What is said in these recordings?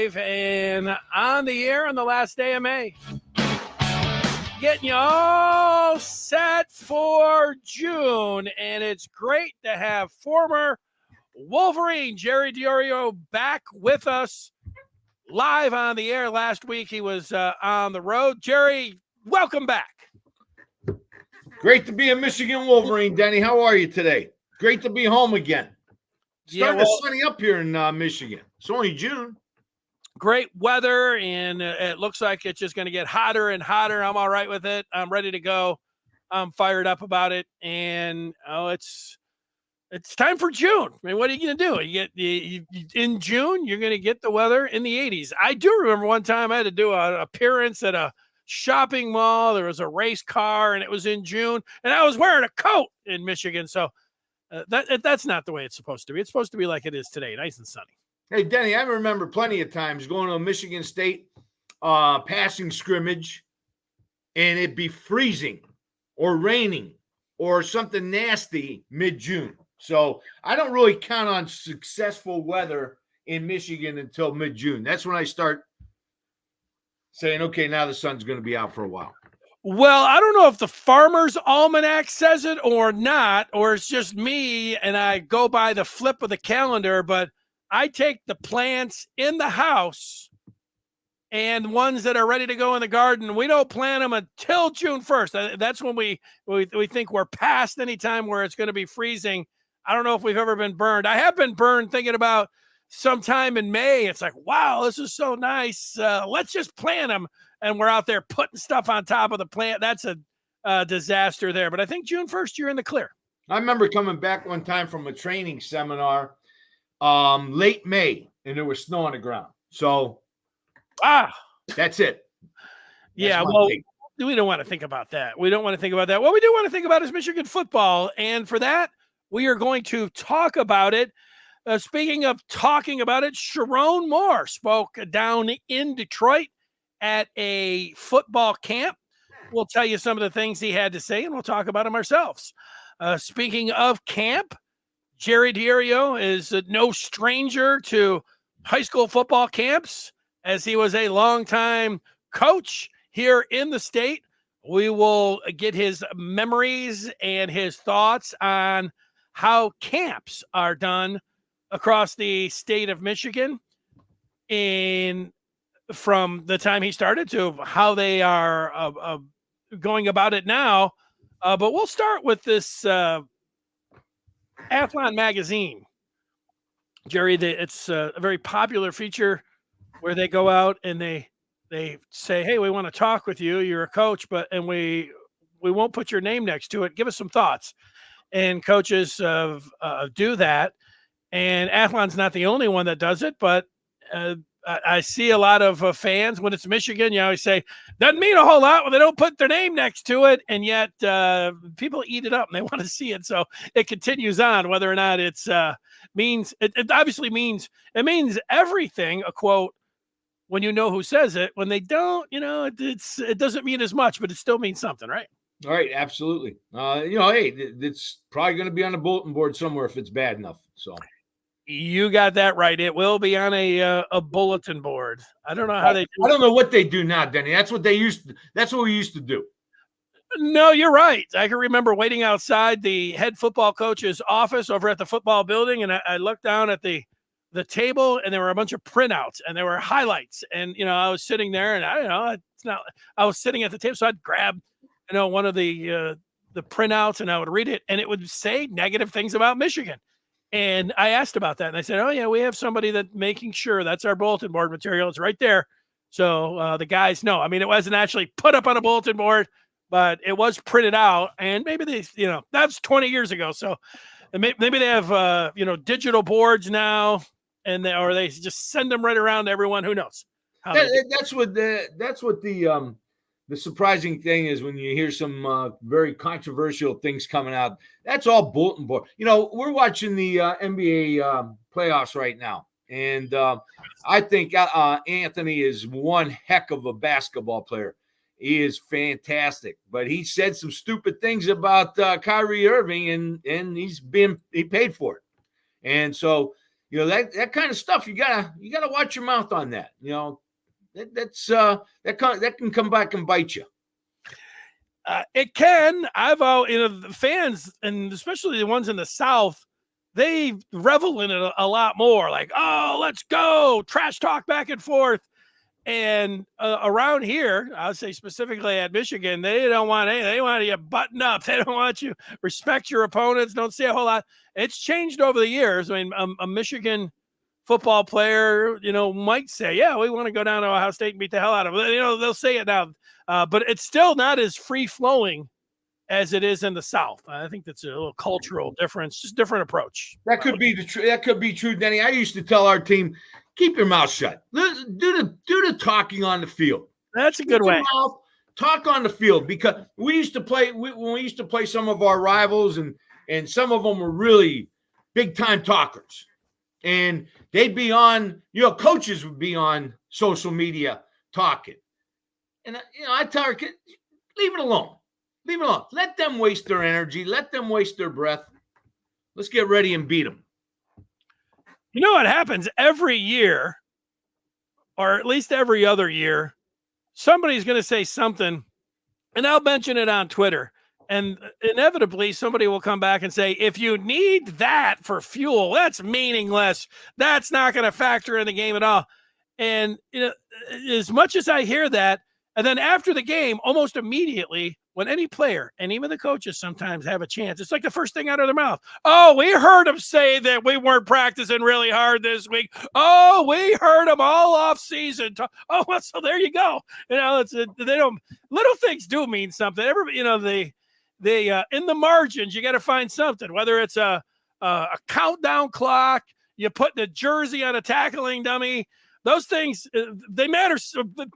live and on the air on the last day of May. Getting you all set for June, and it's great to have former Wolverine Jerry Diorio back with us live on the air. Last week he was on the road. Jerry, welcome back. Great to be a Michigan Wolverine, Denny. How are you today? Great to be home again. Starting to sunny up here in Michigan. It's only June. Great weather, and it looks like it's just going to get hotter and hotter. I'm all right with it. I'm ready to go. I'm fired up about it, and it's time for June. I mean, what are you going to do? In June, you're going to get the weather in the 80s. I do remember one time I had to do an appearance at a shopping mall. There was a race car, and it was in June, and I was wearing a coat in Michigan. So that's not the way it's supposed to be. It's supposed to be like it is today, nice and sunny. Hey, Denny, I remember plenty of times going to a Michigan State passing scrimmage, and it'd be freezing or raining or something nasty mid-June. So I don't really count on successful weather in Michigan until mid-June. That's when I start saying, okay, now the sun's going to be out for a while. Well, I don't know if the Farmer's Almanac says it or not, or it's just me and I go by the flip of the calendar, but I take the plants in the house and ones that are ready to go in the garden. We don't plant them until June 1st. That's when we think we're past any time where it's going to be freezing. I don't know if we've ever been burned. I have been burned thinking about sometime in May. It's like, wow, this is so nice. Let's just plant them. And we're out there putting stuff on top of the plant. That's a disaster there. But I think June 1st, you're in the clear. I remember coming back one time from a training seminar late May, and there was snow on the ground. So that's it. We don't want to think about that. What we do want to think about is Michigan football. And for that, we are going to talk about it. Speaking of talking about it, Sherrone Moore spoke down in Detroit at a football camp. We'll tell you some of the things he had to say, and we'll talk about them ourselves. Speaking of camp, Jerry Diorio is no stranger to high school football camps, as he was a longtime coach here in the state. We will get his memories and his thoughts on how camps are done across the state of Michigan from the time he started to how they are going about it now. But we'll start with this Athlon magazine. Jerry, it's a very popular feature where they go out and they say, hey, we want to talk with you. You're a coach, and we won't put your name next to it. Give us some thoughts. And coaches do that. And Athlon's not the only one that does it, but I see a lot of fans when it's Michigan. You always say, doesn't mean a whole lot when they don't put their name next to it. And yet people eat it up and they want to see it. So it continues on, whether or not it obviously means everything, a quote, when you know who says it. When they don't, it doesn't mean as much, but it still means something, right? All right, absolutely. Hey, it's probably going to be on a bulletin board somewhere if it's bad enough. So you got that right. It will be on a bulletin board. I don't know how they do. I don't know what they do now, Denny. That's what we used to do. No, you're right. I can remember waiting outside the head football coach's office over at the football building, and I looked down at the table, and there were a bunch of printouts, and there were highlights. And I was sitting there, and I was sitting at the table, so I'd grab one of the printouts, and I would read it, and it would say negative things about Michigan. And I asked about that, and I said, oh, yeah, we have somebody that's making sure that's our bulletin board material. It's right there. So the guys know. I mean, it wasn't actually put up on a bulletin board, but it was printed out. And maybe that's 20 years ago. So maybe they have, digital boards now, or they just send them right around to everyone. Who knows? That's what the surprising thing is when you hear some very controversial things coming out. That's all bulletin board. We're watching the NBA playoffs right now, and I think Anthony is one heck of a basketball player. He is fantastic, but he said some stupid things about Kyrie Irving, and he paid for it. And so that kind of stuff. You gotta watch your mouth on that. That can come back and bite you. It can. The fans, and especially the ones in the South, they revel in it a lot more. Like, oh, let's go, trash talk back and forth. And around here, I would say specifically at Michigan, they don't want anything. They want you button up. They don't want you respect your opponents. Don't say a whole lot. It's changed over the years. I mean, a Michigan football player, might say, yeah, we want to go down to Ohio State and beat the hell out of them. They'll say it now, but it's still not as free flowing as it is in the South. I think that's a little cultural difference, just different approach. That could be that could be true, Denny. I used to tell our team, keep your mouth shut. Do the talking on the field. That's a good way. Talk on the field, because we used to play when we used to play some of our rivals, and some of them were really big time talkers, and they'd be on. Coaches would be on social media talking, and I tell our kids, leave it alone. Leave it alone. Let them waste their energy. Let them waste their breath. Let's get ready and beat them. You know what happens every year, or at least every other year, somebody's going to say something, and I'll mention it on Twitter, and inevitably somebody will come back and say, if you need that for fuel, that's meaningless. That's not going to factor in the game at all. And as much as I hear that, and then after the game, almost immediately, when any player, and even the coaches sometimes have a chance, it's like the first thing out of their mouth. Oh, we heard him say that we weren't practicing really hard this week. Oh, we heard him all off season. Oh, well, so there you go. Little things do mean something. Everybody, they in the margins, you got to find something, whether it's a countdown clock, you put the jersey on a tackling dummy. Those things, they matter.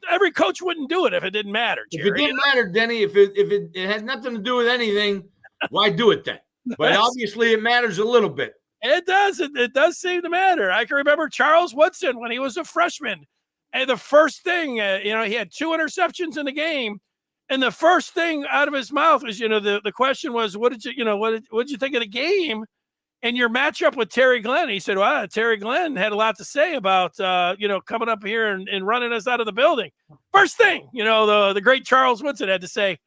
Every coach wouldn't do it if it didn't matter, Jerry. If it didn't matter, Denny, if it had nothing to do with anything, why do it then? But obviously it matters a little bit. It does. It does seem to matter. I can remember Charles Woodson when he was a freshman. And the first thing, he had 2 interceptions in the game. And the first thing out of his mouth was, the question was, what did you think of the game? And your matchup with Terry Glenn, he said, well, Terry Glenn had a lot to say about, coming up here and running us out of the building. First thing, the great Charles Woodson had to say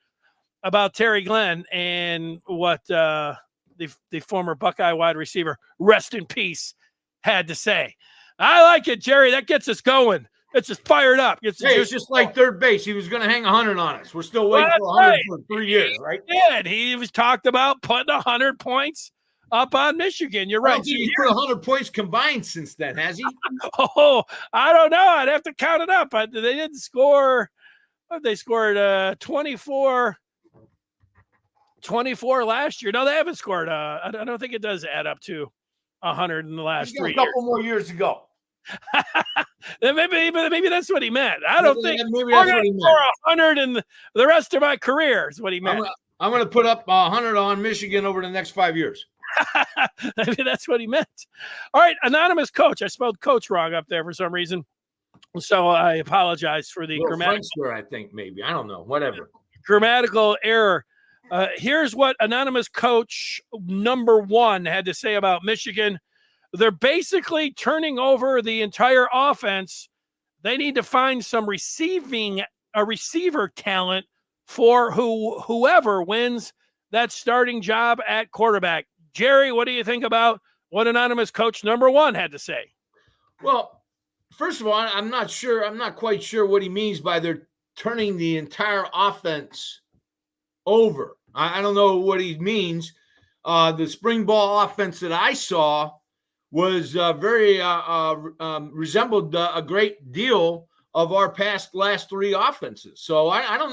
about Terry Glenn and what the former Buckeye wide receiver, rest in peace, had to say. I like it, Jerry. That gets us going. It's just fired up. It's just like third base. He was going to hang 100 on us. We're still waiting for 100 for 3 years, right? He was talked about putting 100 points up on Michigan. You're right. He's put 100 points combined since then, has he? Oh, I don't know. I'd have to count it up. But they didn't score. They scored 24 last year. No, they haven't scored. I don't think it does add up to 100 in the last 3 years. A couple more years to go. maybe that's what he meant. I don't think maybe that's what he meant. 100 in the rest of my career is what he meant. I'm going to put up 100 on Michigan over the next 5 years. Maybe that's what he meant. All right, anonymous coach. I spelled coach wrong up there for some reason, so I apologize for the grammatical. I think maybe, I don't know, whatever grammatical error. Here's what anonymous coach number 1 had to say about Michigan. They're basically turning over the entire offense. They need to find some receiver talent for whoever wins that starting job at quarterback. Jerry, what do you think about what anonymous coach number 1 had to say? Well, first of all, I'm not quite sure what he means by they're turning the entire offense over. I don't know what he means. The spring ball offense that I saw was very resembled a great deal of our last 3 offenses. So I don't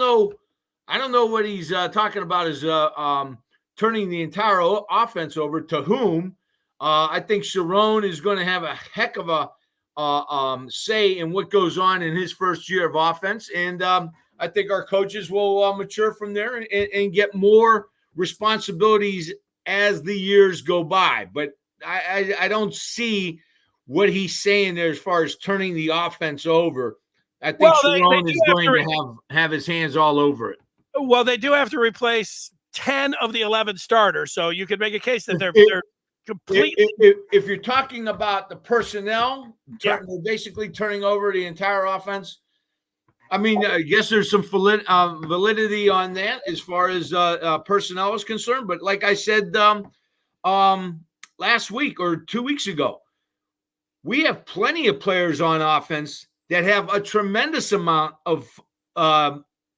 know what he's talking about is turning the entire offense over to whom. I think Sherrone is going to have a heck of a say in what goes on in his first year of offense. And I think our coaches will mature from there and get more responsibilities as the years go by. But I don't see what he's saying there as far as turning the offense over. I think Sherrone is going to have his hands all over it. Well, they do have to replace 10 of the 11 starters, so you could make a case that they're completely. If you're talking about the personnel, basically turning over the entire offense, I mean, I guess there's some validity on that as far as personnel is concerned. But like I said last week or 2 weeks ago, we have plenty of players on offense that have a tremendous amount of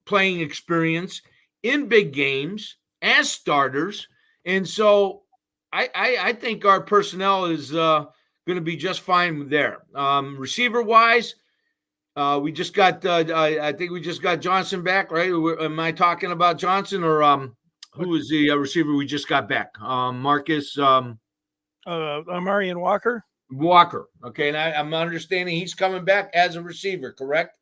playing experience in big games as starters. And so I think our personnel is going to be just fine there. Receiver-wise, we just got I think we just got Johnson back, right? Am I talking about Johnson or who is the receiver we just got back? Marcus Marion Walker. Okay, and I'm understanding he's coming back as a receiver, correct?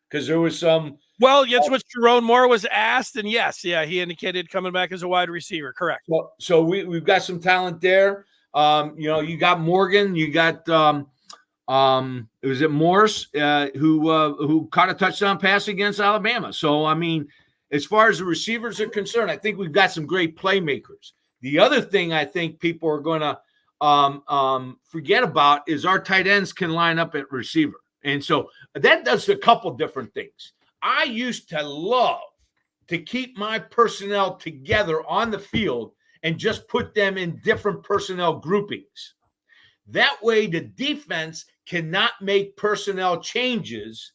Because there was some. Well, that's what Sherrone Moore was asked, and yes, he indicated coming back as a wide receiver, correct. So we've got some talent there. You got Morgan, you got was it Morse who caught a touchdown pass against Alabama. So I mean, as far as the receivers are concerned, I think we've got some great playmakers. The other thing I think people are going to forget about is our tight ends can line up at receiver. And so that does a couple different things. I used to love to keep my personnel together on the field and just put them in different personnel groupings. That way the defense cannot make personnel changes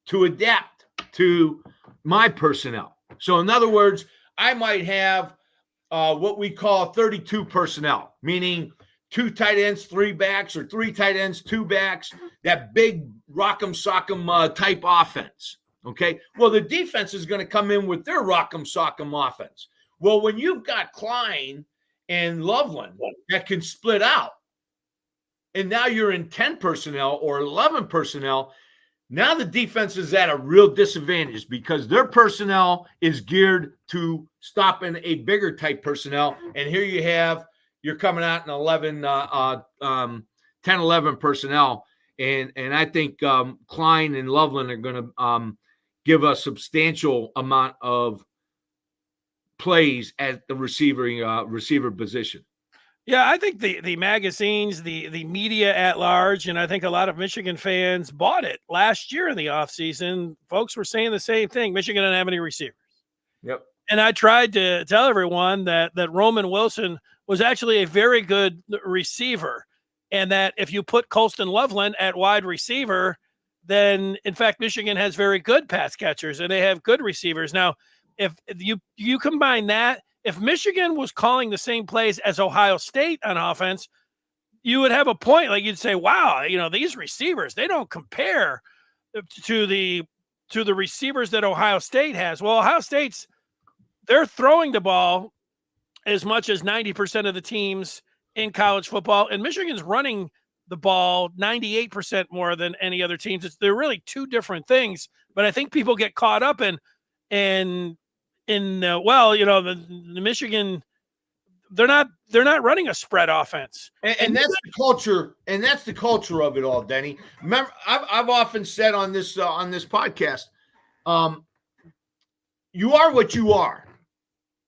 to adapt to my personnel. So in other words, I might have what we call 32 personnel, meaning 2 tight ends, 3 backs, or 3 tight ends, 2 backs, that big rock'em sock'em type offense. Okay. Well, the defense is going to come in with their rock'em sock'em offense. Well, when you've got Klein and Loveland that can split out, and now you're in 10 personnel or 11 personnel, now the defense is at a real disadvantage because their personnel is geared to stopping a bigger type personnel. And here you're coming out in 10, 11 personnel. And I think Klein and Loveland are going to give a substantial amount of plays at the receiver position. Yeah, I think the magazines, the media at large, and I think a lot of Michigan fans bought it last year in the offseason. Folks were saying the same thing. Michigan didn't have any receivers. Yep. And I tried to tell everyone that Roman Wilson was actually a very good receiver, and that if you put Colston Loveland at wide receiver, then in fact Michigan has very good pass catchers and they have good receivers. Now, if you combine that, if Michigan was calling the same plays as Ohio State on offense, you would have a point. Like you'd say, wow, these receivers, they don't compare to the receivers that Ohio State has. Well, Ohio State's, they're throwing the ball as much as 90% of the teams in college football, and Michigan's running the ball 98% more than any other teams. They're really two different things, but I think people get caught up in the Michigan, they're not running a spread offense, and that's the culture, and that's the culture of it all, Denny. Remember, I've often said on this podcast, you are what you are.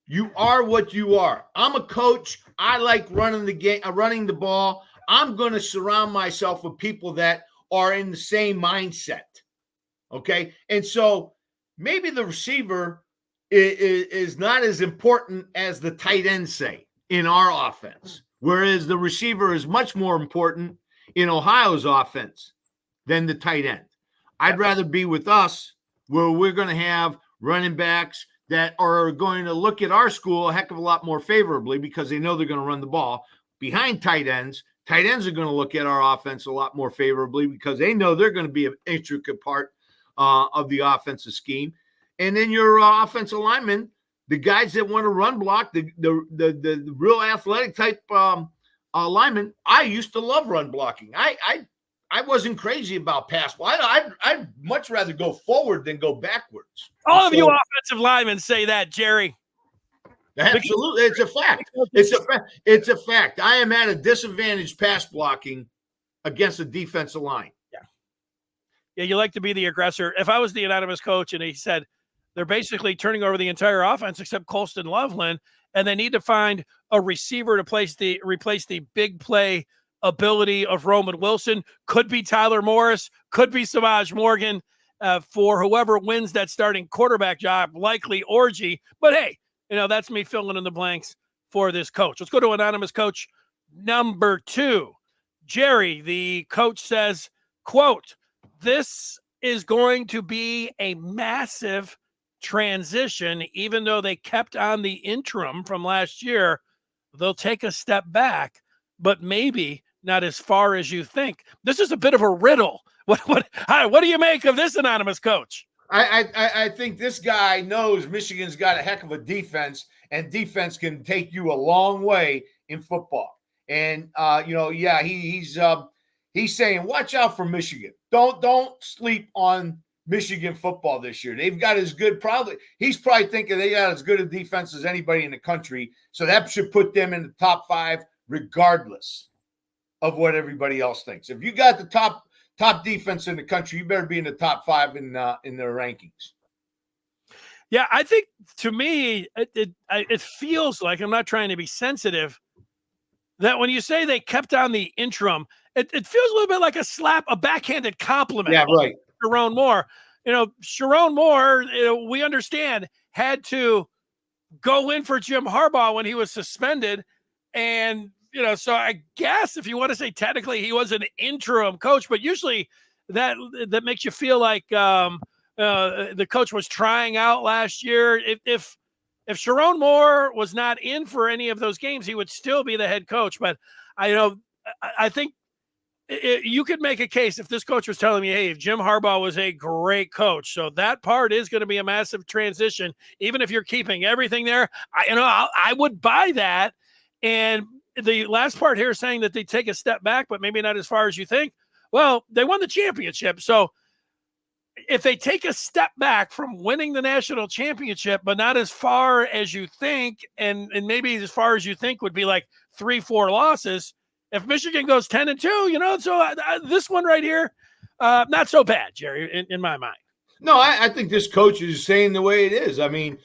You are what you are. I'm a coach. I like running the game, running the ball. I'm going to surround myself with people that are in the same mindset. Okay, and so maybe the receiver is not as important as the tight end, say, in our offense, whereas the receiver is much more important in Ohio's offense than the tight end. I'd rather be with us where we're going to have running backs that are going to look at our school a heck of a lot more favorably because they know they're going to run the ball behind tight ends. Tight ends are going to look at our offense a lot more favorably because they know they're going to be an intricate part of the offensive scheme. And then your offensive linemen, the guys that want to run block, the real athletic type linemen, I used to love run blocking. I wasn't crazy about pass. I'd much rather go forward than go backwards. All of you offensive linemen say that, Jerry. Absolutely. It's a fact. It's a fact. I am at a disadvantage pass blocking against a defensive line. Yeah, you like to be the aggressor. If I was the anonymous coach and he said they're basically turning over the entire offense except Colston Loveland, and they need to find a receiver to replace the big play ability of Roman Wilson. Could be Tyler Morris, could be Samaj Morgan, for whoever wins that starting quarterback job, likely Orgy. But hey, that's me filling in the blanks for this coach. Let's go to anonymous coach number 2. Jerry, the coach says, quote, "This is going to be a massive transition. Even though they kept on the interim from last year, they'll take a step back, but maybe not as far as you think." This is a bit of a riddle. What do you make of this anonymous coach? I think this guy knows Michigan's got a heck of a defense, and defense can take you a long way in football. And he's saying, watch out for Michigan. Don't sleep on Michigan football this year. They've got as good, he's probably thinking they got as good a defense as anybody in the country. So that should put them in the top 5, regardless of what everybody else thinks. If you got the top defense in the country, you better be in the top 5 in their rankings. Yeah, I think to me, it feels like, I'm not trying to be sensitive, that when you say they kept on the interim, it feels a little bit like a backhanded compliment. Yeah, right. Sherrone Moore. Sherrone Moore, we understand, had to go in for Jim Harbaugh when he was suspended. And, so I guess if you want to say technically he was an interim coach, but usually that makes you feel like the coach was trying out last year. If Sherrone Moore was not in for any of those games, he would still be the head coach. But I think you could make a case if this coach was telling me, hey, Jim Harbaugh was a great coach, so that part is going to be a massive transition. Even if you're keeping everything there, I would buy that. And the last part here saying that they take a step back, but maybe not as far as you think. Well, they won the championship. So if they take a step back from winning the national championship, but not as far as you think, and maybe as far as you think would be like 3-4 losses, if Michigan goes 10-2, so this one right here, not so bad, Jerry, in my mind. No, I think this coach is saying the way it is. I mean,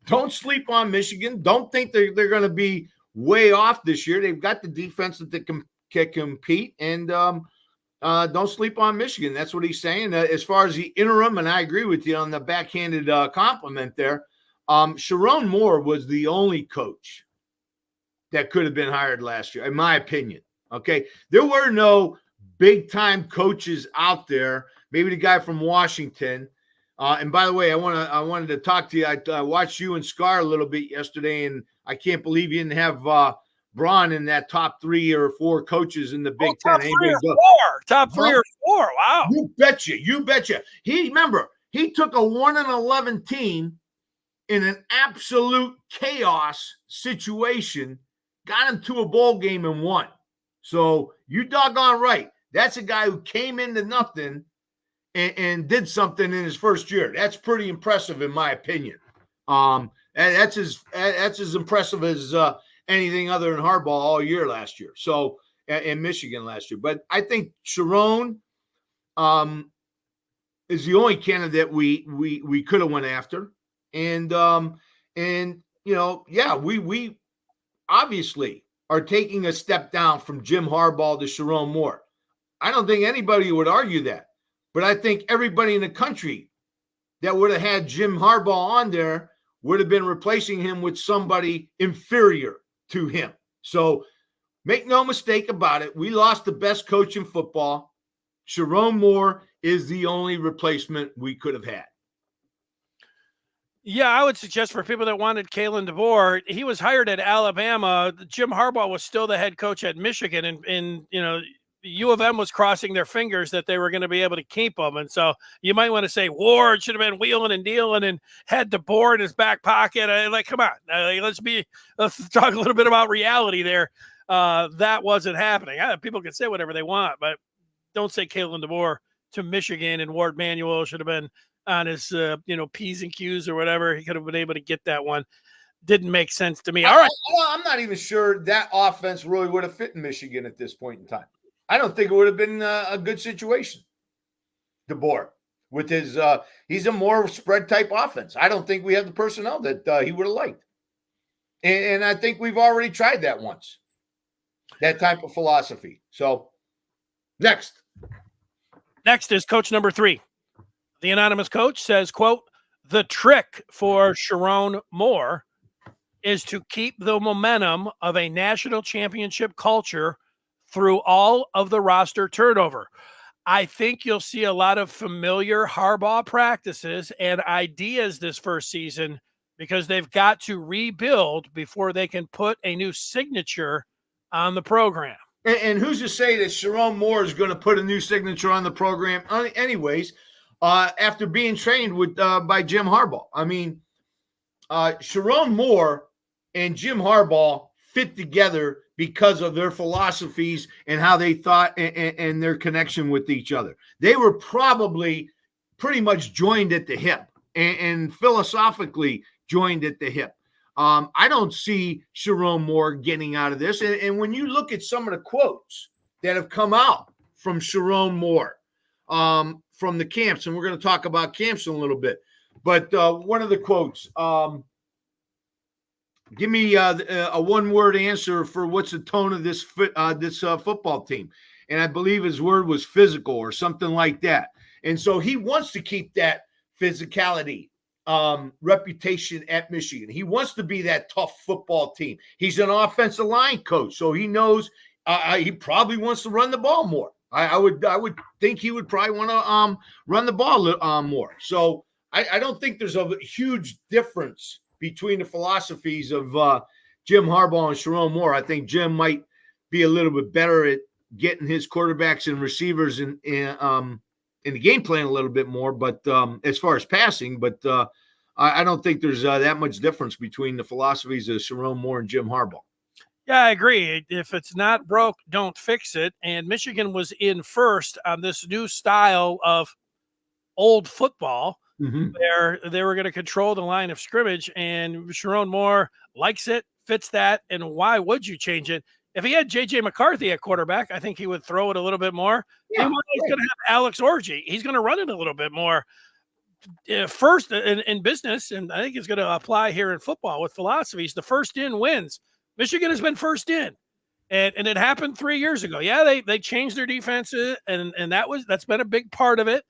don't sleep on Michigan. Don't think they're going to be way off this year. They've got the defense that they can compete, and don't sleep on Michigan. That's what he's saying. As far as the interim, and I agree with you on the backhanded compliment there, Sherrone Moore was the only coach that could have been hired last year, in my opinion. Okay. There were no big time coaches out there. Maybe the guy from Washington. And by the way, I wanted to talk to you. I watched you and Scar a little bit yesterday, and I can't believe you didn't have Braun in that top 3 or 4 coaches in the Big Ten. Top 3 or 4. Wow. You betcha. He took a 1-11 team in an absolute chaos situation, got him to a bowl game and won. So you doggone right. That's a guy who came into nothing and did something in his first year. That's pretty impressive, in my opinion. And that's as impressive as anything other than Harbaugh all year last year. So in Michigan last year. But I think Sherrone is the only candidate we could have went after. And we obviously are taking a step down from Jim Harbaugh to Sherrone Moore. I don't think anybody would argue that. But I think everybody in the country that would have had Jim Harbaugh on there would have been replacing him with somebody inferior to him. So make no mistake about it. We lost the best coach in football. Sherrone Moore is the only replacement we could have had. Yeah, I would suggest for people that wanted Kalen DeBoer, he was hired at Alabama. Jim Harbaugh was still the head coach at Michigan, and U of M was crossing their fingers that they were going to be able to keep him. And so you might want to say Ward should have been wheeling and dealing and had DeBoer in his back pocket. Come on, let's talk a little bit about reality there. That wasn't happening. People can say whatever they want, but don't say Kalen DeBoer to Michigan and Ward Manuel should have been on his, P's and Q's or whatever. He could have been able to get that one. Didn't make sense to me. All right. I'm not even sure that offense really would have fit in Michigan at this point in time. I don't think it would have been a good situation. DeBoer with his, he's a more spread type offense. I don't think we have the personnel that he would have liked. And I think we've already tried that once, that type of philosophy. So next is coach number 3. The anonymous coach says, quote, the trick for Sherrone Moore is to keep the momentum of a national championship culture through all of the roster turnover. I think you'll see a lot of familiar Harbaugh practices and ideas this first season because they've got to rebuild before they can put a new signature on the program. And who's to say that Sherrone Moore is going to put a new signature on the program anyways, after being trained with by Jim Harbaugh? I mean, Sherrone Moore and Jim Harbaugh fit together because of their philosophies and how they thought and their connection with each other. They were probably pretty much joined at the hip and philosophically joined at the hip. I don't see Sherrone Moore getting out of this. And when you look at some of the quotes that have come out from Sherrone Moore from the camps, and we're going to talk about camps in a little bit, but one of the quotes, give me a one-word answer for what's the tone of this football team. And I believe his word was physical or something like that. And so he wants to keep that physicality reputation at Michigan. He wants to be that tough football team. He's an offensive line coach, so he knows he probably wants to run the ball more. I would think he would probably want to run the ball more. So I don't think there's a huge difference between the philosophies of Jim Harbaugh and Sherrone Moore. I think Jim might be a little bit better at getting his quarterbacks and receivers in the game plan a little bit more, but as far as passing, but I don't think there's that much difference between the philosophies of Sherrone Moore and Jim Harbaugh. Yeah, I agree. If it's not broke, don't fix it. And Michigan was in first on this new style of old football. Mm-hmm. Where they were going to control the line of scrimmage, and Sherrone Moore likes it, fits that, and why would you change it? If he had J.J. McCarthy at quarterback, I think he would throw it a little bit more. Yeah, he's going to have Alex Orji. He's going to run it a little bit more. First in business, and I think it's going to apply here in football with philosophies, the first in wins. Michigan has been first in, and it happened 3 years ago. Yeah, they changed their defense, and that's been a big part of it.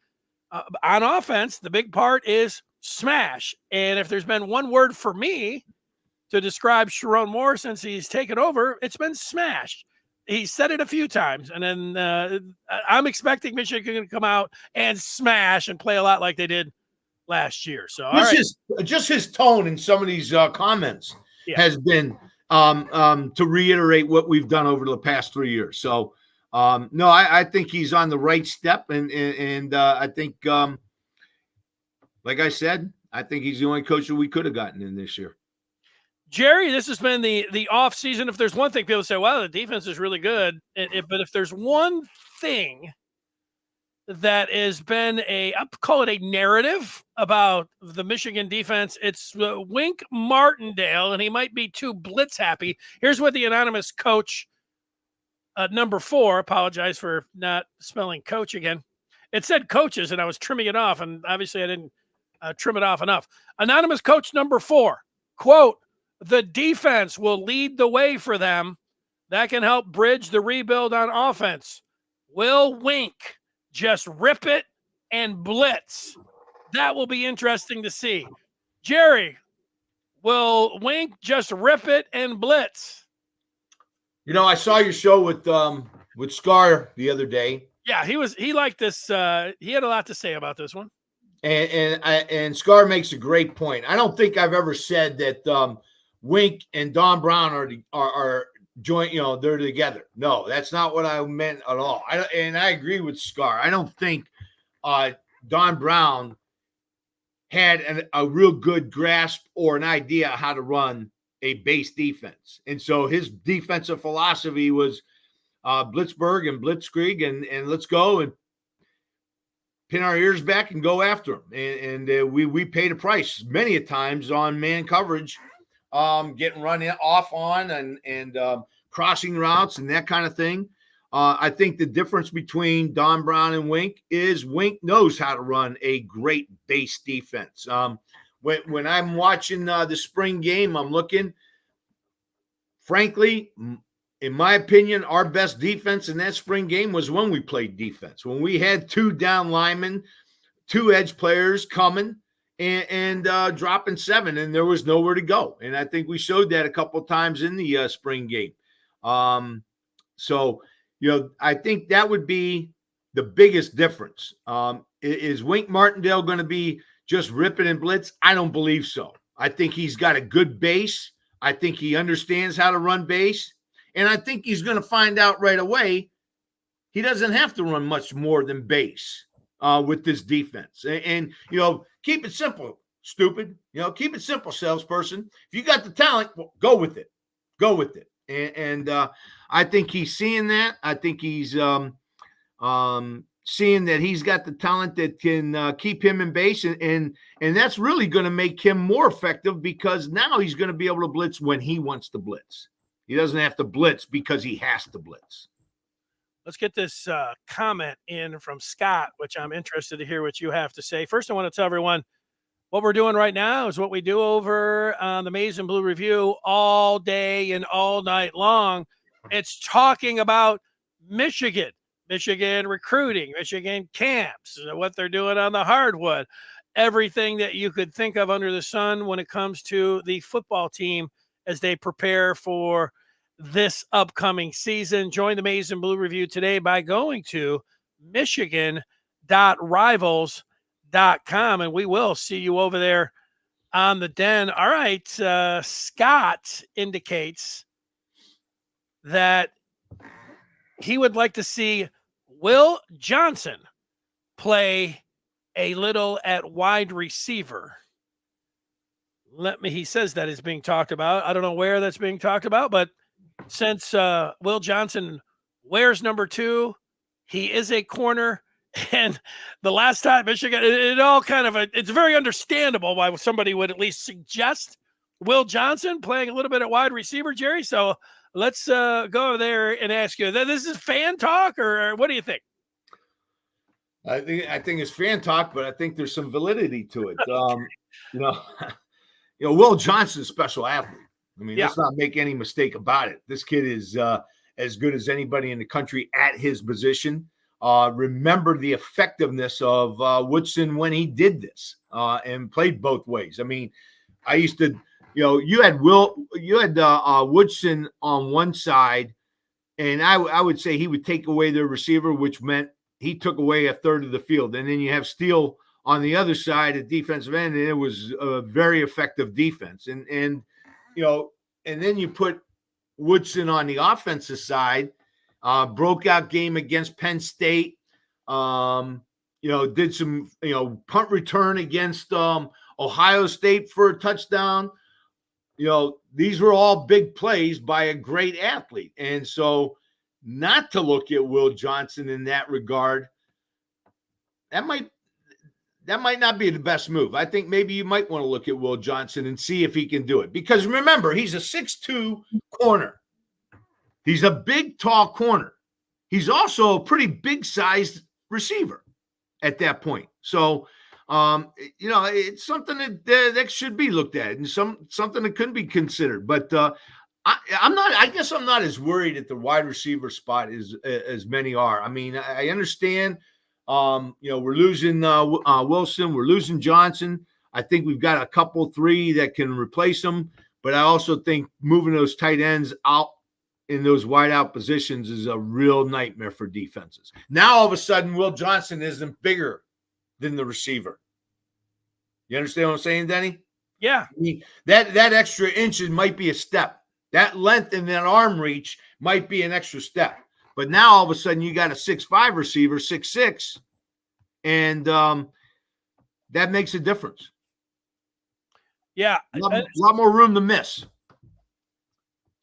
On offense, the big part is smash. And if there's been one word for me to describe Sherrone Moore since he's taken over, it's been smash. He said it a few times. And then I'm expecting Michigan to come out and smash and play a lot like they did last year. So just his tone in some of these comments has been to reiterate what we've done over the past 3 years. So no, I think he's on the right step, and I think, like I said, I think he's the only coach that we could have gotten in this year. Jerry, this has been the off season. If there's one thing people say, well, the defense is really good, but if there's one thing that has been I'll call it a narrative about the Michigan defense, it's Wink Martindale, and he might be too blitz happy. Here's what the anonymous coach. Number 4, apologize for not spelling coach again. It said coaches, and I was trimming it off, and obviously I didn't trim it off enough. Anonymous coach number 4, quote, the defense will lead the way for them. That can help bridge the rebuild on offense. Will Wink just rip it and blitz? That will be interesting to see. Jerry, will Wink just rip it and blitz? You know, I saw your show with Scar the other day. Yeah, he liked this. He had a lot to say about this one. And Scar makes a great point. I don't think I've ever said that Wink and Don Brown are joint. You know, they're together. No, that's not what I meant at all. And I agree with Scar. I don't think Don Brown had a real good grasp or an idea how to run a base defense. And so his defensive philosophy was Blitzberg and Blitzkrieg and let's go and pin our ears back and go after them. And we paid a price many a times on man coverage, getting run off on and crossing routes and that kind of thing. I think the difference between Don Brown and Wink is Wink knows how to run a great base defense. When I'm watching the spring game, I'm looking. frankly, in my opinion, our best defense in that spring game was when we played defense, when we had 2 down linemen, 2 edge players coming and dropping 7, and there was nowhere to go. And I think we showed that a couple of times in the spring game. So, I think that would be the biggest difference. Is Wink Martindale going to be just ripping and blitz? I don't believe so. I think he's got a good base. I think he understands how to run base. And I think he's going to find out right away he doesn't have to run much more than base with this defense. And keep it simple, stupid. Keep it simple, salesperson. If you got the talent, well, go with it. Go with it. And I think he's seeing that. I think he's seeing that he's got the talent that can keep him in base. And that's really going to make him more effective because now he's going to be able to blitz when he wants to blitz. He doesn't have to blitz because he has to blitz. Let's get this comment in from Scott, which I'm interested to hear what you have to say. First, I want to tell everyone what we're doing right now is what we do over on the Maize and Blue Review all day and all night long. It's talking about Michigan recruiting, Michigan camps, what they're doing on the hardwood, everything that you could think of under the sun when it comes to the football team as they prepare for this upcoming season. Join the Maize and Blue Review today by going to michigan.rivals.com, and we will see you over there on the Den. All right, Scott indicates that he would like to see Will Johnson play a little at wide receiver. He says that is being talked about. I don't know where that's being talked about, but since Will Johnson wears number 2, he is a corner. And the last time Michigan, it all kind of it's very understandable why somebody would at least suggest Will Johnson playing a little bit at wide receiver, Jerry. So let's go over there and ask you, this is fan talk or what do you think? I think it's fan talk, but I think there's some validity to it. Will Johnson's a special athlete. I mean, let's not make any mistake about it. This kid is as good as anybody in the country at his position. Remember the effectiveness of Woodson when he did this and played both ways. I mean, I used to, you had Woodson on one side, and I would say he would take away their receiver, which meant he took away a third of the field. And then you have Steele on the other side at defensive end, and it was a very effective defense. And then you put Woodson on the offensive side, broke out game against Penn State, did some, punt return against Ohio State for a touchdown. These were all big plays by a great athlete. And so not to look at Will Johnson in that regard, that might not be the best move. I think maybe you might want to look at Will Johnson and see if he can do it. Because remember, he's a 6'2" corner. He's a big, tall corner. He's also a pretty big-sized receiver at that point. So, it's something that should be looked at and something that could be considered. But I guess I'm not as worried at the wide receiver spot as many are. I mean, I understand. We're losing Wilson. We're losing Johnson. I think we've got a couple, 3 that can replace them. But I also think moving those tight ends out in those wide out positions is a real nightmare for defenses. Now, all of a sudden, Will Johnson isn't bigger than the receiver. You understand what I'm saying, Denny? Yeah. I mean, that extra inches might be a step. That length in that arm reach might be an extra step. But now all of a sudden you got a 6'5" receiver, 6'6", and that makes a difference. Yeah. A lot more room to miss.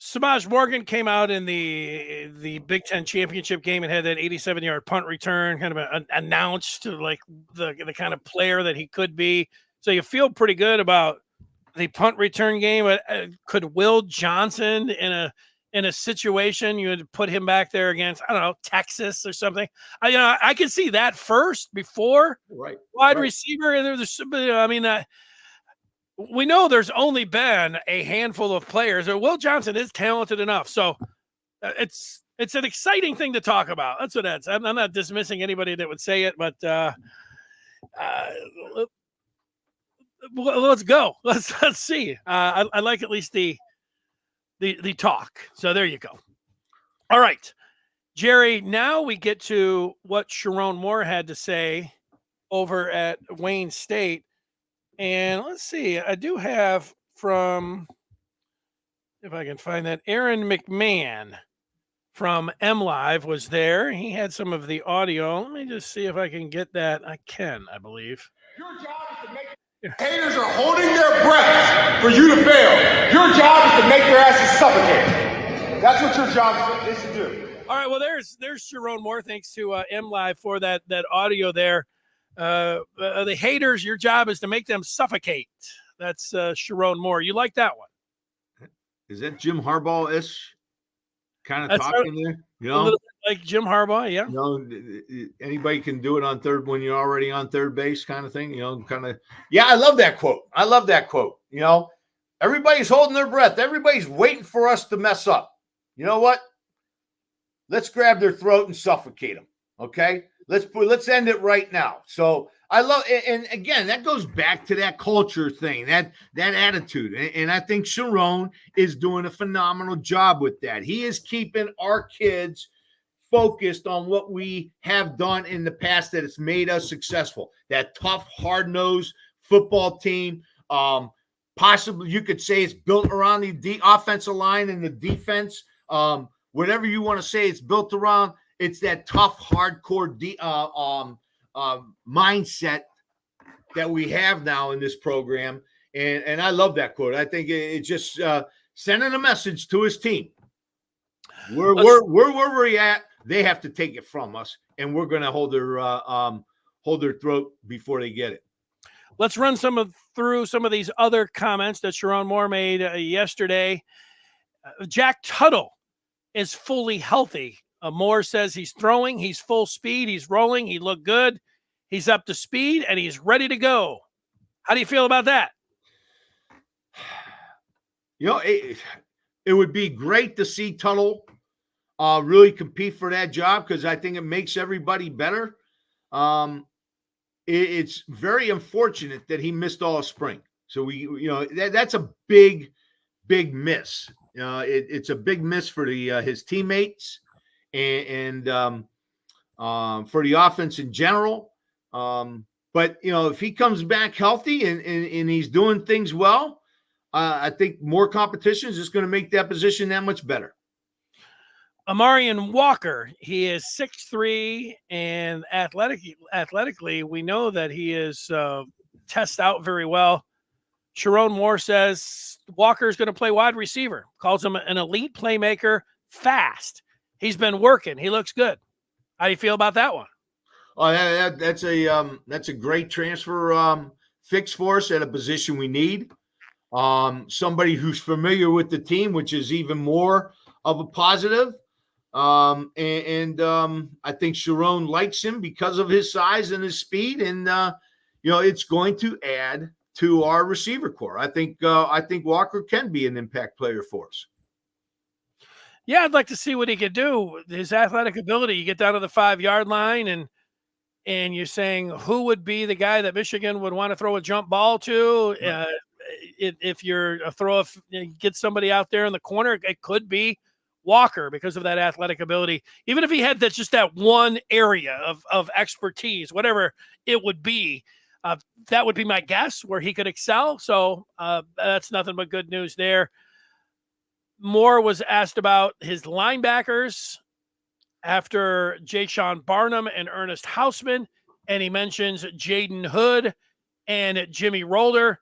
Samaj Morgan came out in the Big Ten championship game and had that 87-yard punt return, kind of announced like the kind of player that he could be. So you feel pretty good about the punt return game. Could Will Johnson in a situation you would put him back there against, I don't know, Texas or something? I can see that first before wide receiver. And I mean, we know there's only been a handful of players, and Will Johnson is talented enough. So it's an exciting thing to talk about. That's what that's. I'm not dismissing anybody that would say it, but let's go. Let's see. I like at least the talk. So there you go. All right, Jerry. Now we get to what Sherrone Moore had to say over at Wayne State. And let's see, I do have from, if I can find that, Aaron McMahon from MLive was there. He had some of the audio. Let me just see if I can get that. I can, I believe. Your job is to make haters are holding their breath for you to fail. Your job is to make their asses suffocate. That's what your job is to do. All right, well, there's Sherrone Moore. Thanks to MLive for that audio there. The haters, your job is to make them suffocate. That's Sherrone Moore. You like that one? Is that Jim Harbaugh-ish kind of talking there? You know, a little bit like Jim Harbaugh, yeah. You know, anybody can do it on third when you're already on third base, kind of thing. You know, kind of. Yeah, I love that quote. You know, everybody's holding their breath. Everybody's waiting for us to mess up. You know what? Let's grab their throat and suffocate them. Okay. Let's end it right now. So I love, and again, that goes back to that culture thing, that attitude. And I think Sherrone is doing a phenomenal job with that. He is keeping our kids focused on what we have done in the past that has made us successful. That tough, hard-nosed football team. Possibly you could say it's built around the offensive line and the defense. Whatever you want to say it's built around. It's that tough, hardcore mindset that we have now in this program, and I love that quote. I think it's just sending a message to his team. Where we're at, they have to take it from us, and we're going to hold their throat before they get it. Let's run through some of these other comments that Sherrone Moore made yesterday. Jack Tuttle is fully healthy. Moore says he's throwing, he's full speed, he's rolling, he looked good, he's up to speed, and he's ready to go. How do you feel about that? You know, it would be great to see Tuttle really compete for that job because I think it makes everybody better. It's very unfortunate that he missed all of spring. So that's a big miss. It's a big miss for his teammates. And for the offense in general. But, if he comes back healthy and he's doing things well, I think more competition is just going to make that position that much better. Amarian Walker, he is 6'3", and athletically, we know that he is tested out very well. Sherrone Moore says Walker is going to play wide receiver, calls him an elite playmaker, fast. He's been working. He looks good. How do you feel about that one? Oh, that's a great transfer fix for us at a position we need. Somebody who's familiar with the team, which is even more of a positive. I think Sherrone likes him because of his size and his speed, and it's going to add to our receiver core. I think Walker can be an impact player for us. Yeah, I'd like to see what he could do. His athletic ability, you get down to the 5-yard line and you're saying who would be the guy that Michigan would want to throw a jump ball to? If you're get somebody out there in the corner, it could be Walker because of that athletic ability. Even if he had just that one area of expertise, whatever it would be, that would be my guess where he could excel. So that's nothing but good news there. Moore was asked about his linebackers after Jayshon Barnum and Ernest Hausman, and he mentions Jaden Hood and Jimmy Rolder.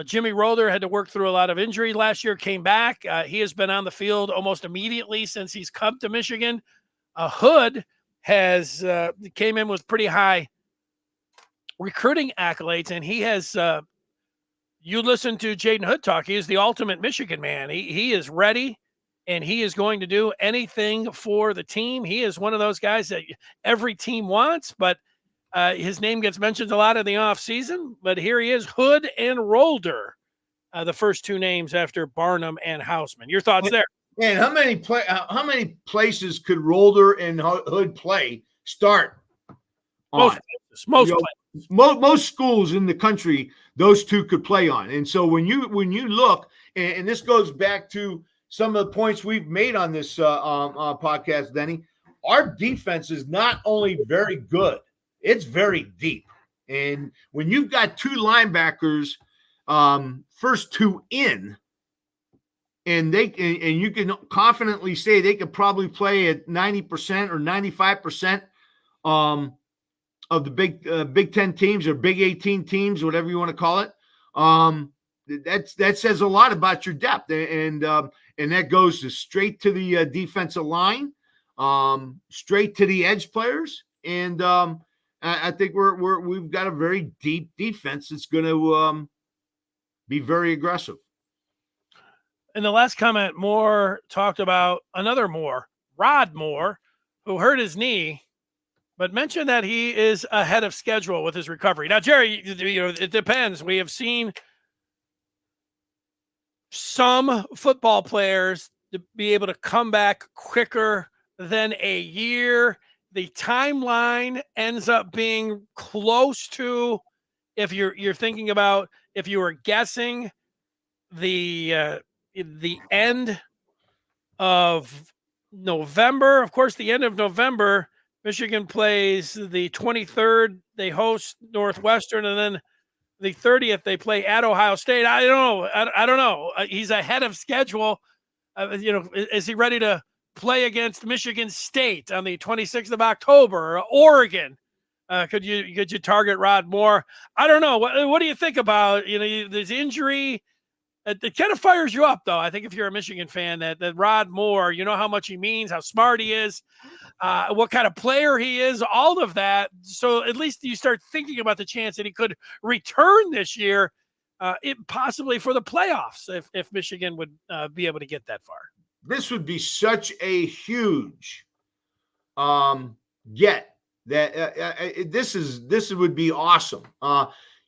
Jimmy Rolder had to work through a lot of injury last year, came back. He has been on the field almost immediately since he's come to Michigan. Hood has came in with pretty high recruiting accolades, and he has you listen to Jaden Hood talk. He is the ultimate Michigan man. He is ready, and he is going to do anything for the team. He is one of those guys that every team wants, but his name gets mentioned a lot in the offseason. But here he is, Hood and Rolder. the first two names after Barnum and Houseman. Your thoughts there? And how many places could Rolder and Hood play start on? Most schools in the country, those two could play on. And so when you look, and this goes back to some of the points we've made on this podcast, Denny, our defense is not only very good, it's very deep. And when you've got two linebackers, first two in, and you can confidently say they could probably play at 90% or 95% of the Big 10 teams or Big 18 teams, whatever you want to call it. That says a lot about your depth, and that goes straight to the defensive line, straight to the edge players, and I think we've got a very deep defense that's going to be very aggressive. In the last comment, Moore talked about another Moore, Rod Moore, who hurt his knee, but mentioned that he is ahead of schedule with his recovery. Now, Jerry, it depends. We have seen some football players to be able to come back quicker than a year. The timeline ends up being close to, if you're thinking about, if you were guessing, the end of November. Of course, the end of November, Michigan plays the 23rd. They host Northwestern, and then the 30th they play at Ohio State. I don't know. He's ahead of schedule. Is he ready to play against Michigan State on the 26th of October or Oregon? Could you target Rod Moore? I don't know. What do you think about this injury? It kind of fires you up, though. I think if you're a Michigan fan, that Rod Moore, you know how much he means, how smart he is, what kind of player he is, all of that. So at least you start thinking about the chance that he could return this year, possibly for the playoffs, if Michigan would be able to get that far. This would be such a huge get. That this would be awesome.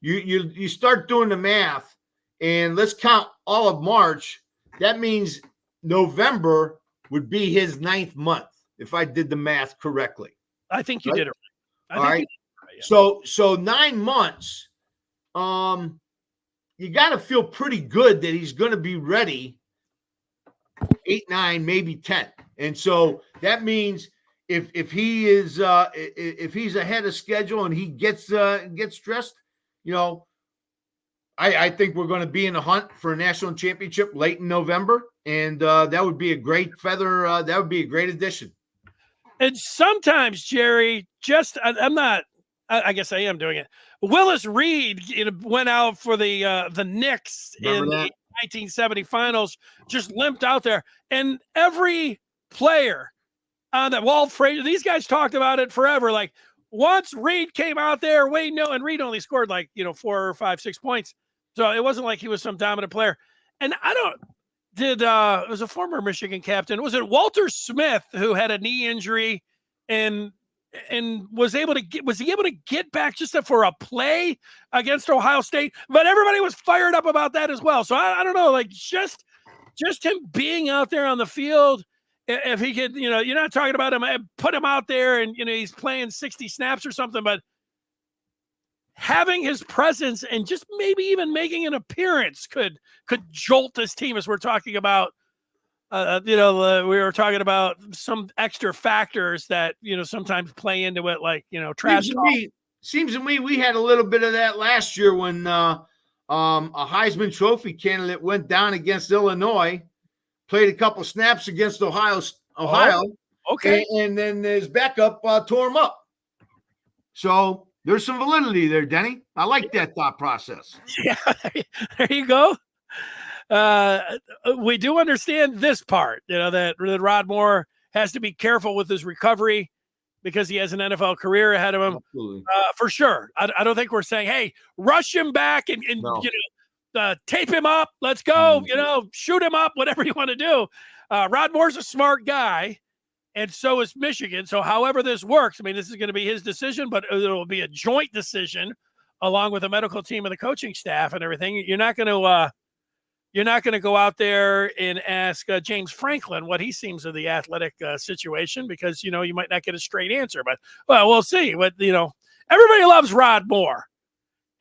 You start doing the math. And let's count all of March. That means November would be his 9th month, if I did the math correctly. I think you did it right. All right. Yeah. So 9 months. You got to feel pretty good that he's going to be ready 8, 9, maybe 10. And so that means if he is if he's ahead of schedule and he gets dressed, I think we're going to be in the hunt for a national championship late in November, and that would be a great feather. That would be a great addition. And sometimes, Jerry, I guess I am doing it. Willis Reed went out for the Knicks in the 1970 finals, just limped out there. And every player on that, Walt Frazier, these guys talked about it forever. Like, once Reed came out there, and Reed only scored 4 or 5, 6 points. So it wasn't like he was some dominant player. And it was a former Michigan captain. Was it Walter Smith who had a knee injury and was he able to get back just for a play against Ohio State? But everybody was fired up about that as well. So I don't know, just him being out there on the field, if he could, you're not talking about him, put him out there and, he's playing 60 snaps or something, but having his presence and just maybe even making an appearance could jolt this team, as we're talking about. We were talking about some extra factors that sometimes play into it, like trash talk. Seems to me we had a little bit of that last year when a Heisman Trophy candidate went down against Illinois, played a couple snaps against Ohio. Okay, and then his backup tore him up. So there's some validity there, Denny. I like that thought process. Yeah, there you go. We do understand this part, that Rod Moore has to be careful with his recovery because he has an NFL career ahead of him. Absolutely. For sure. I don't think we're saying, hey, rush him back and no. Tape him up. Let's go, shoot him up, whatever you want to do. Rod Moore's a smart guy. And so is Michigan. So however this works, this is going to be his decision, but it will be a joint decision along with the medical team and the coaching staff and everything. You're not going to you're not going to go out there and ask James Franklin what he seems of the athletic situation because, you might not get a straight answer. But, well, we'll see. But, everybody loves Rod Moore.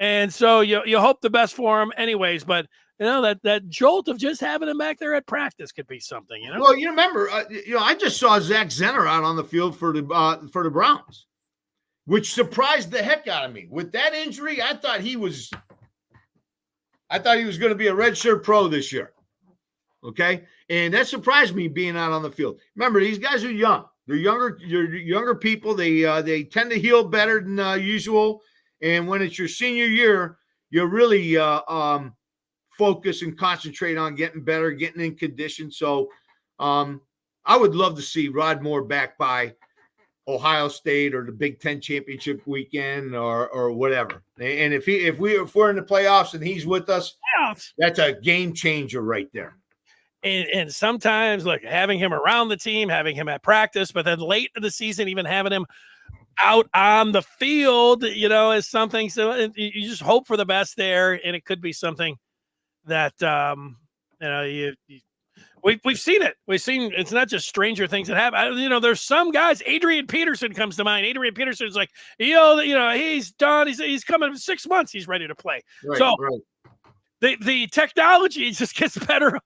And so you hope the best for him anyways. But, that jolt of just having him back there at practice could be something, Well, you remember, I just saw Zach Zenner out on the field for the Browns, which surprised the heck out of me. With that injury, I thought he was going to be a redshirt pro this year. Okay, and that surprised me being out on the field. Remember, these guys are young. They're younger people. They tend to heal better than usual. And when it's your senior year, you really focus and concentrate on getting better, getting in condition. So I would love to see Rod Moore back by Ohio State or the Big Ten championship weekend or whatever. And if we're in the playoffs and he's with us, that's a game changer right there. And sometimes, like, having him around the team, having him at practice, but then late in the season, even having him out on the field, is something. So you just hope for the best there, and it could be something that we've seen it. We've seen it's not just stranger things that happen. There's some guys. Adrian Peterson comes to mind. Adrian Peterson's like, he's done. He's coming in 6 months. He's ready to play. Right, so right. the technology just gets better.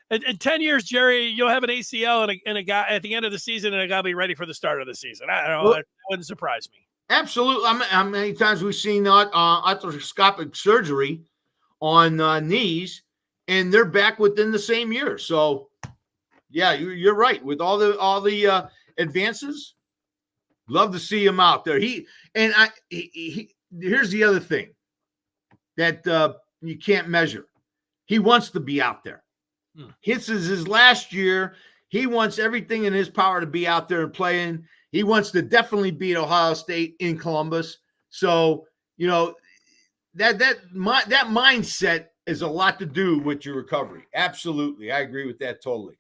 In 10 years, Jerry, you'll have an ACL and a guy at the end of the season, and a guy will be ready for the start of the season. I don't know. That wouldn't surprise me. Absolutely. How many times we've seen arthroscopic surgery on knees, and they're back within the same year. So, yeah, you're right. With all the advances, love to see him out there. Here's the other thing that you can't measure. He wants to be out there. This is his last year. He wants everything in his power to be out there and playing. He wants to definitely beat Ohio State in Columbus. So, that mindset is a lot to do with your recovery. Absolutely. I agree with that totally.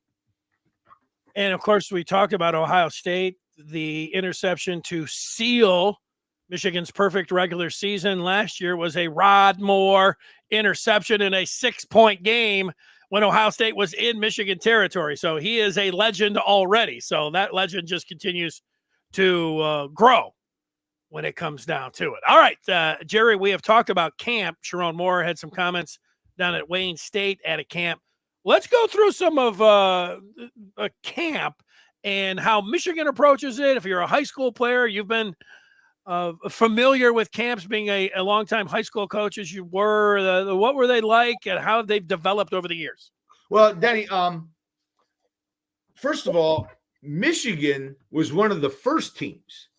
And of course, we talked about Ohio State, the interception to seal Michigan's perfect regular season last year was a Rod Moore interception in a 6-point game when Ohio State was in Michigan territory. So he is a legend already. So that legend just continues to grow when it comes down to it. All right, Jerry, we have talked about camp. Sherrone Moore had some comments down at Wayne State at a camp. Let's go through some of a camp and how Michigan approaches it. If you're a high school player, you've been familiar with camps, being a longtime high school coach as you were. What were they like and how they've developed over the years? Well, Denny, first of all, Michigan was one of the first teams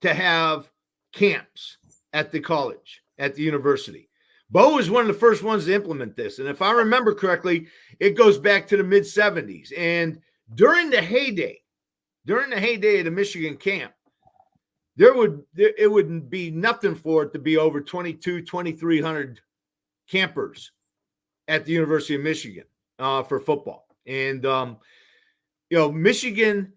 to have camps at the college, at the university. Bo was one of the first ones to implement this. And if I remember correctly, it goes back to the mid-'70s. And during the heyday of the Michigan camp, it wouldn't be nothing for it to be over 2,300 campers at the University of Michigan for football. And, Michigan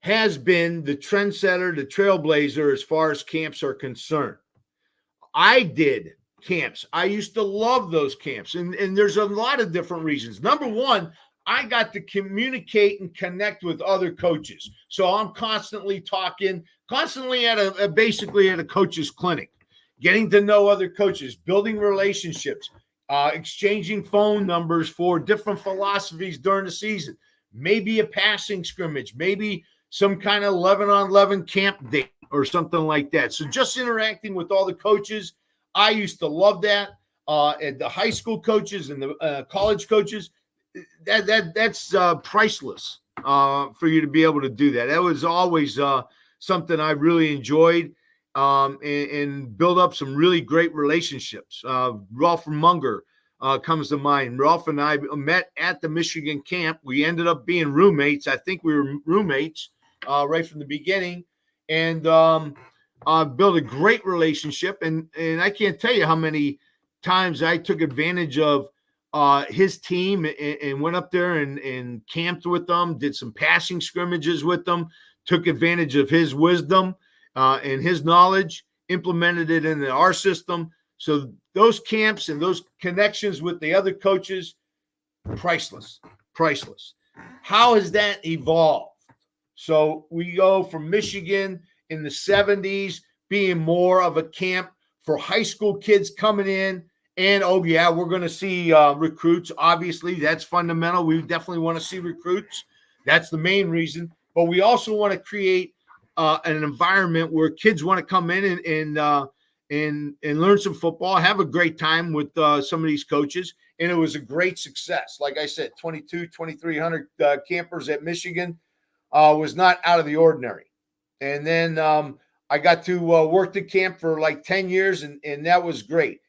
has been the trendsetter, the trailblazer as far as camps are concerned. I did camps. I used to love those camps. And there's a lot of different reasons. Number one, I got to communicate and connect with other coaches. So I'm constantly talking, basically at a coach's clinic, getting to know other coaches, building relationships, exchanging phone numbers for different philosophies during the season, maybe a passing scrimmage, maybe some kind of 11-on-11 camp date or something like that. So just interacting with all the coaches, I used to love that. And the high school coaches and the college coaches, that's priceless for you to be able to do that. That was always something I really enjoyed and build up some really great relationships. Rolf Munger comes to mind. Rolf and I met at the Michigan camp. We ended up being roommates. I think we were roommates right from the beginning, and built a great relationship. And I can't tell you how many times I took advantage of his team and went up there and camped with them, did some passing scrimmages with them, took advantage of his wisdom and his knowledge, implemented it into our system. So those camps and those connections with the other coaches priceless, priceless. How has that evolved? So we go from Michigan in the 70s being more of a camp for high school kids coming in. And, oh, yeah, we're going to see recruits. Obviously, that's fundamental. We definitely want to see recruits. That's the main reason. But we also want to create an environment where kids want to come in and learn some football, have a great time with some of these coaches. And it was a great success. Like I said, 2,300 campers at Michigan was not out of the ordinary. And then I got to work the camp for like 10 years, and that was great.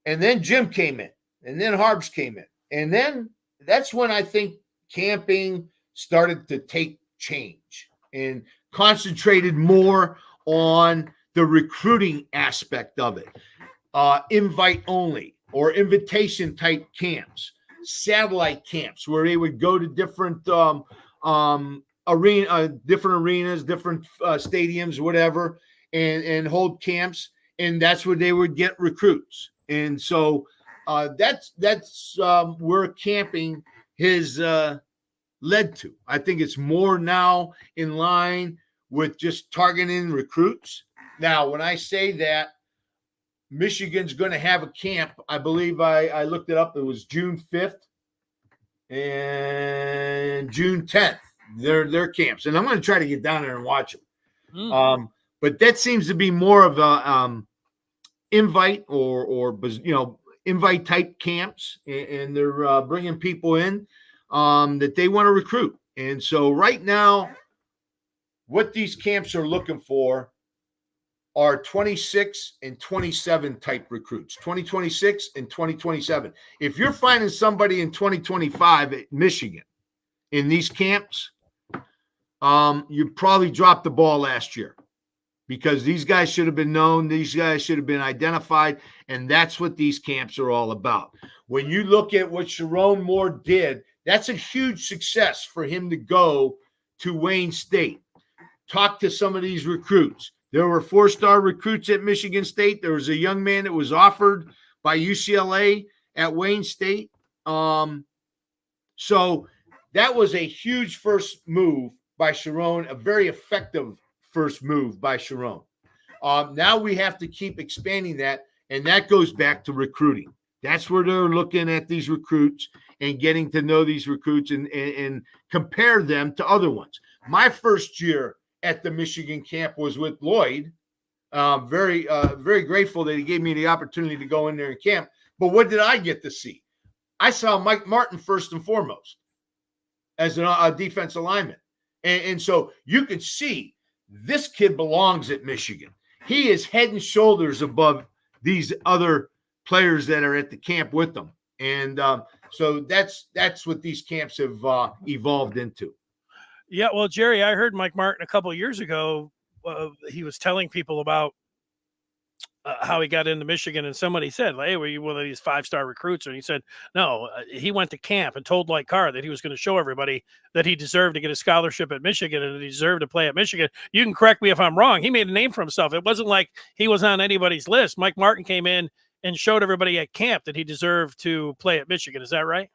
And then Jim came in, and then Harbs came in. And then that's when I think camping started to take change and concentrated more on the recruiting aspect of it. Invite only or invitation type camps, satellite camps where they would go to different different arenas, different stadiums, whatever, and hold camps. And that's where they would get recruits. And so that's where camping has led to. I think it's more now in line with just targeting recruits. Now, when I say that, Michigan's going to have a camp. I believe I looked it up. It was June 5th and June 10th. Their camps. And I'm going to try to get down there and watch them. But that seems to be more of a invite or invite type camps, and they're bringing people in that they want to recruit. And so right now, what these camps are looking for are 26 and 27 type recruits, 2026 and 2027. If you're finding somebody in 2025 at Michigan in these camps, you probably dropped the ball last year, because these guys should have been known. These guys should have been identified. And that's what these camps are all about. When you look at what Sherrone Moore did, that's a huge success for him to go to Wayne State. Talk to some of these recruits. There were 4-star recruits at Michigan State. There was a young man that was offered by UCLA at Wayne State. So that was a huge first move by Sherrone, a very effective first move by Sherrone. Now we have to keep expanding that, and that goes back to recruiting. That's where they're looking at these recruits and getting to know these recruits and compare them to other ones. My first year at the Michigan camp was with Lloyd. Very grateful that he gave me the opportunity to go in there and camp. But what did I get to see? I saw Mike Martin first and foremost as a defensive lineman. And so you could see this kid belongs at Michigan. He is head and shoulders above these other players that are at the camp with them. And so that's what these camps have evolved into. Yeah, well, Jerry, I heard Mike Martin a couple of years ago. He was telling people about how he got into Michigan, and somebody said, "Hey, were you one of these 5-star recruits?" And he said, "No, he went to camp and told Lloyd Carr that he was going to show everybody that he deserved to get a scholarship at Michigan and that he deserved to play at Michigan." You can correct me if I'm wrong. He made a name for himself. It wasn't like he was on anybody's list. Mike Martin came in and showed everybody at camp that he deserved to play at Michigan. Is that right?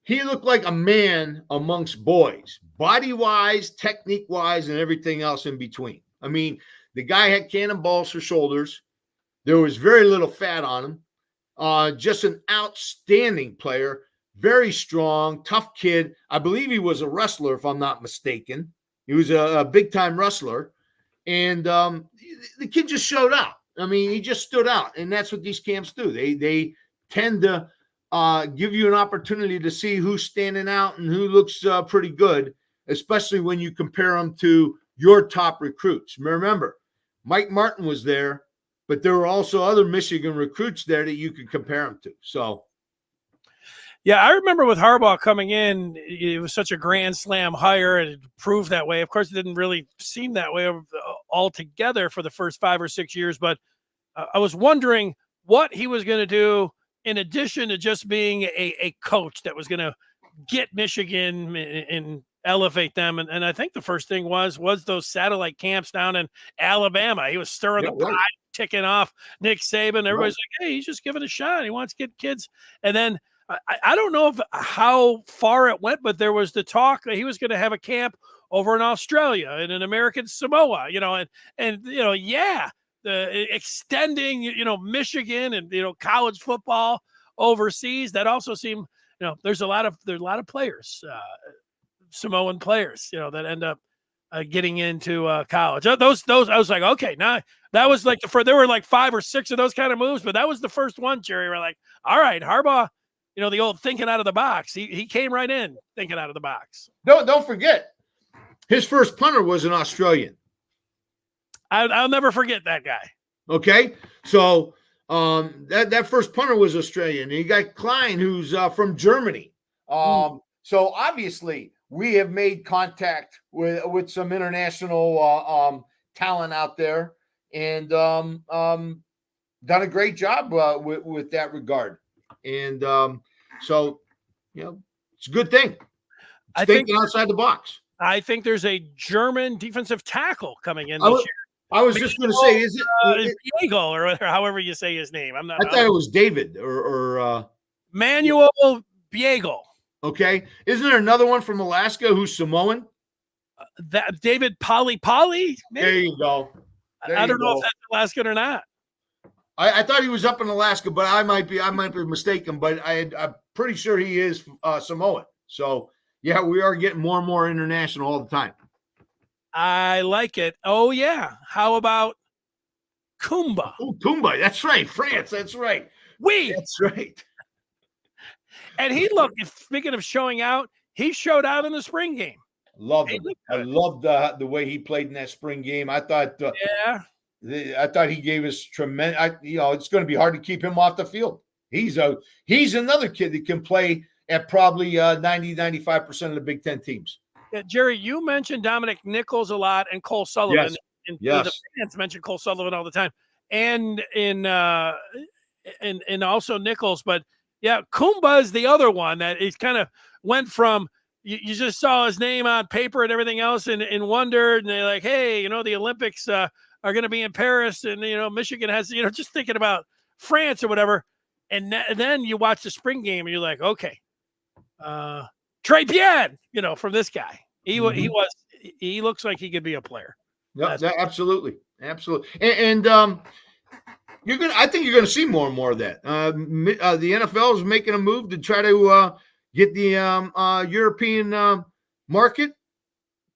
He looked like a man amongst boys, body-wise, technique-wise, and everything else in between. I mean, the guy had cannonballs for shoulders. There was very little fat on him. Just an outstanding player, very strong, tough kid. I believe he was a wrestler, if I'm not mistaken. He was a big-time wrestler. And the kid just showed out. I mean, he just stood out. And that's what these camps do. They tend to give you an opportunity to see who's standing out and who looks pretty good, especially when you compare them to your top recruits. Remember, Mike Martin was there, but there were also other Michigan recruits there that you could compare them to. So, yeah, I remember with Harbaugh coming in, it was such a grand slam hire, and it proved that way. Of course, it didn't really seem that way altogether for the first 5 or 6 years, but I was wondering what he was going to do in addition to just being a coach that was going to get Michigan and elevate them. And I think the first thing was those satellite camps down in Alabama. He was stirring the pot, ticking off Nick Saban. Everybody's like, hey, he's just giving it a shot. He wants to get kids. And then I don't know how far it went, but there was the talk that he was going to have a camp over in Australia and in American Samoa, yeah, the extending, Michigan and, college football overseas. That also seemed, there's a lot of players, Samoan players, that end up getting into college. Those, I was like, okay, now that was like there were like 5 or 6 of those kind of moves, but that was the first one, Jerry. We're like, all right, Harbaugh, the old thinking out of the box. He came right in thinking out of the box. Don't forget, his first punter was an Australian. I'll never forget that guy. Okay, so that first punter was Australian. And you got Klein, who's from Germany. So obviously, we have made contact with some international talent out there, and done a great job with that regard. And so, it's a good thing. It's thinking outside the box. I think there's a German defensive tackle coming in this year. I was just going to say, is it Diego or however you say his name? I thought it was David or Manuel Biego. Okay, isn't there another one from Alaska who's Samoan? That David Polly. Maybe? There you go. I don't know if that's Alaskan or not. I thought he was up in Alaska, but I might be mistaken. But I'm pretty sure he is Samoan. So yeah, we are getting more and more international all the time. I like it. Oh yeah. How about Kumba? Oh, Kumba. That's right. France. That's right. That's right. And he looked. Speaking of showing out, he showed out in the spring game. Loved him. I loved the way he played in that spring game. I thought. I thought he gave us tremendous. It's going to be hard to keep him off the field. He's another kid that can play at probably 90-95% of the Big Ten teams. Yeah, Jerry, you mentioned Dominic Nichols a lot and Cole Sullivan. Yes. The fans mention Cole Sullivan all the time, and also Nichols. But yeah, Kumba is the other one that he's kind of went from. You just saw his name on paper and everything else, and wondered, and they're like, hey, the Olympics are going to be in Paris, and Michigan has, just thinking about France or whatever, and then you watch the spring game and you're like, okay, Trey Bien, from this guy, he looks like he could be a player. Yeah, absolutely, and I think you're gonna see more and more of that. The NFL is making a move to try to get the European market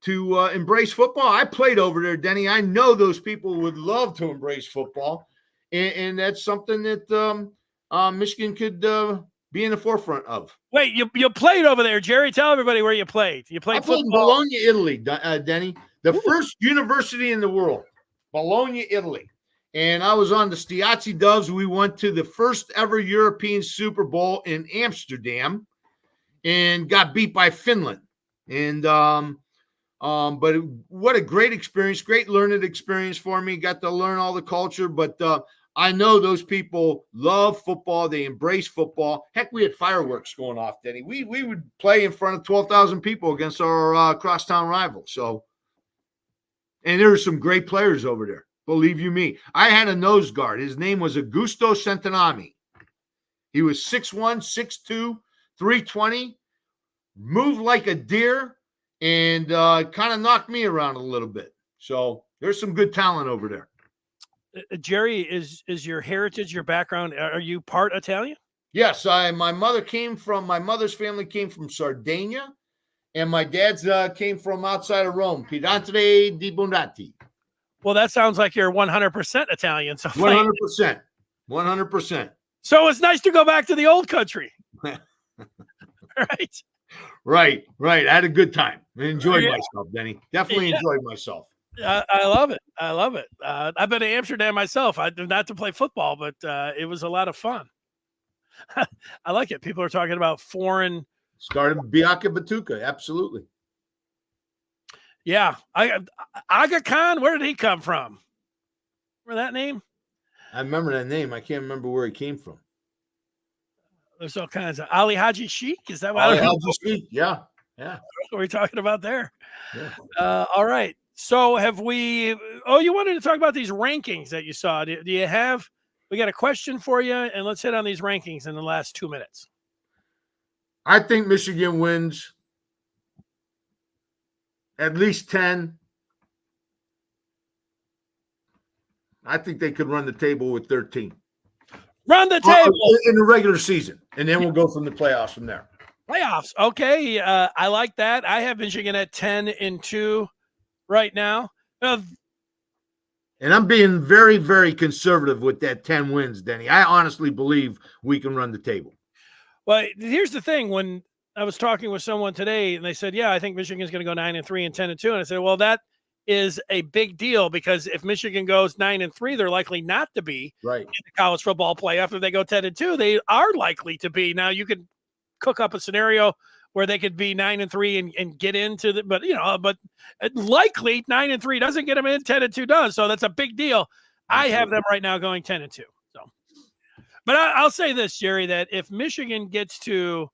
to embrace football. I played over there, Denny. I know those people would love to embrace football, and that's something that Michigan could be in the forefront of. Wait, you played over there, Jerry? Tell everybody where you played. You played football. In Bologna, Italy, Denny. The first university in the world, Bologna, Italy. And I was on the Stiazzi Doves. We went to the first ever European Super Bowl in Amsterdam and got beat by Finland. And but what a great experience, great learning experience for me. Got to learn all the culture, but I know those people love football. They embrace football. Heck, we had fireworks going off, Denny. We would play in front of 12,000 people against our crosstown rivals. So, and there were some great players over there. Believe you me. I had a nose guard. His name was Augusto Centinami. He was 6'1", 6'2", 320, moved like a deer, and kind of knocked me around a little bit. So there's some good talent over there. Jerry, is your heritage, your background, are you part Italian? Yes, my mother's family came from Sardinia, and my dad's came from outside of Rome, Piedante di Buonati. Well, that sounds like you're 100% Italian. So 100%. 100%. So it's nice to go back to the old country. Right. Right. I had a good time. I enjoyed myself, Denny. Definitely enjoyed myself. I love it. I've been to Amsterdam myself. Not to play football, but it was a lot of fun. I like it. People are talking about foreign. Started Bianca Batuka. Absolutely. Yeah. Aga Khan, where did he come from? Remember that name? I remember that name. I can't remember where he came from. There's all kinds of Ali Haji Sheikh. Is that what Ali Haji Sheikh? Yeah. What are we talking about there? Yeah. All right. So have we? Oh, you wanted to talk about these rankings that you saw. Do you have? We got a question for you, and let's hit on these rankings in the last 2 minutes. I think Michigan wins at least 10. I think they could run the table with 13. Run the table in the regular season, and then we'll go from the playoffs from there. Playoffs. Okay. I like that. I have Michigan at 10-2 right now. And I'm being very, very conservative with that 10 wins, Denny. I honestly believe we can run the table. Well, here's the thing. When I was talking with someone today, and they said, yeah, I think Michigan's going to go 9-3 and 10-2. And I said, well, that is a big deal, because if Michigan goes 9-3, they're likely not to be right in the college football playoff. If they go 10-2, they are likely to be. Now, you could cook up a scenario where they could be 9-3 and get into the, but likely 9-3 doesn't get them in, 10-2 does. So that's a big deal. Absolutely. I have them right now going 10-2. So, but I'll say this, Jerry, that if Michigan gets to,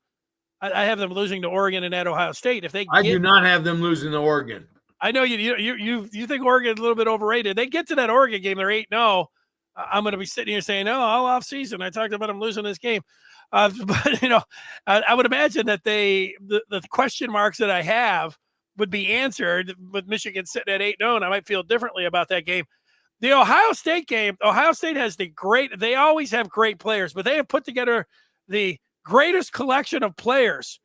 I have them losing to Oregon and at Ohio State. If they, I do not have them losing to Oregon. I know you think Oregon is a little bit overrated. They get to that Oregon game, they're 8-0. I'm going to be sitting here saying, "Oh, all off season, I talked about them losing this game." But I would imagine that the question marks that I have would be answered with Michigan sitting at 8-0, and I might feel differently about that game. The Ohio State game, Ohio State has they always have great players, but they have put together the greatest collection of players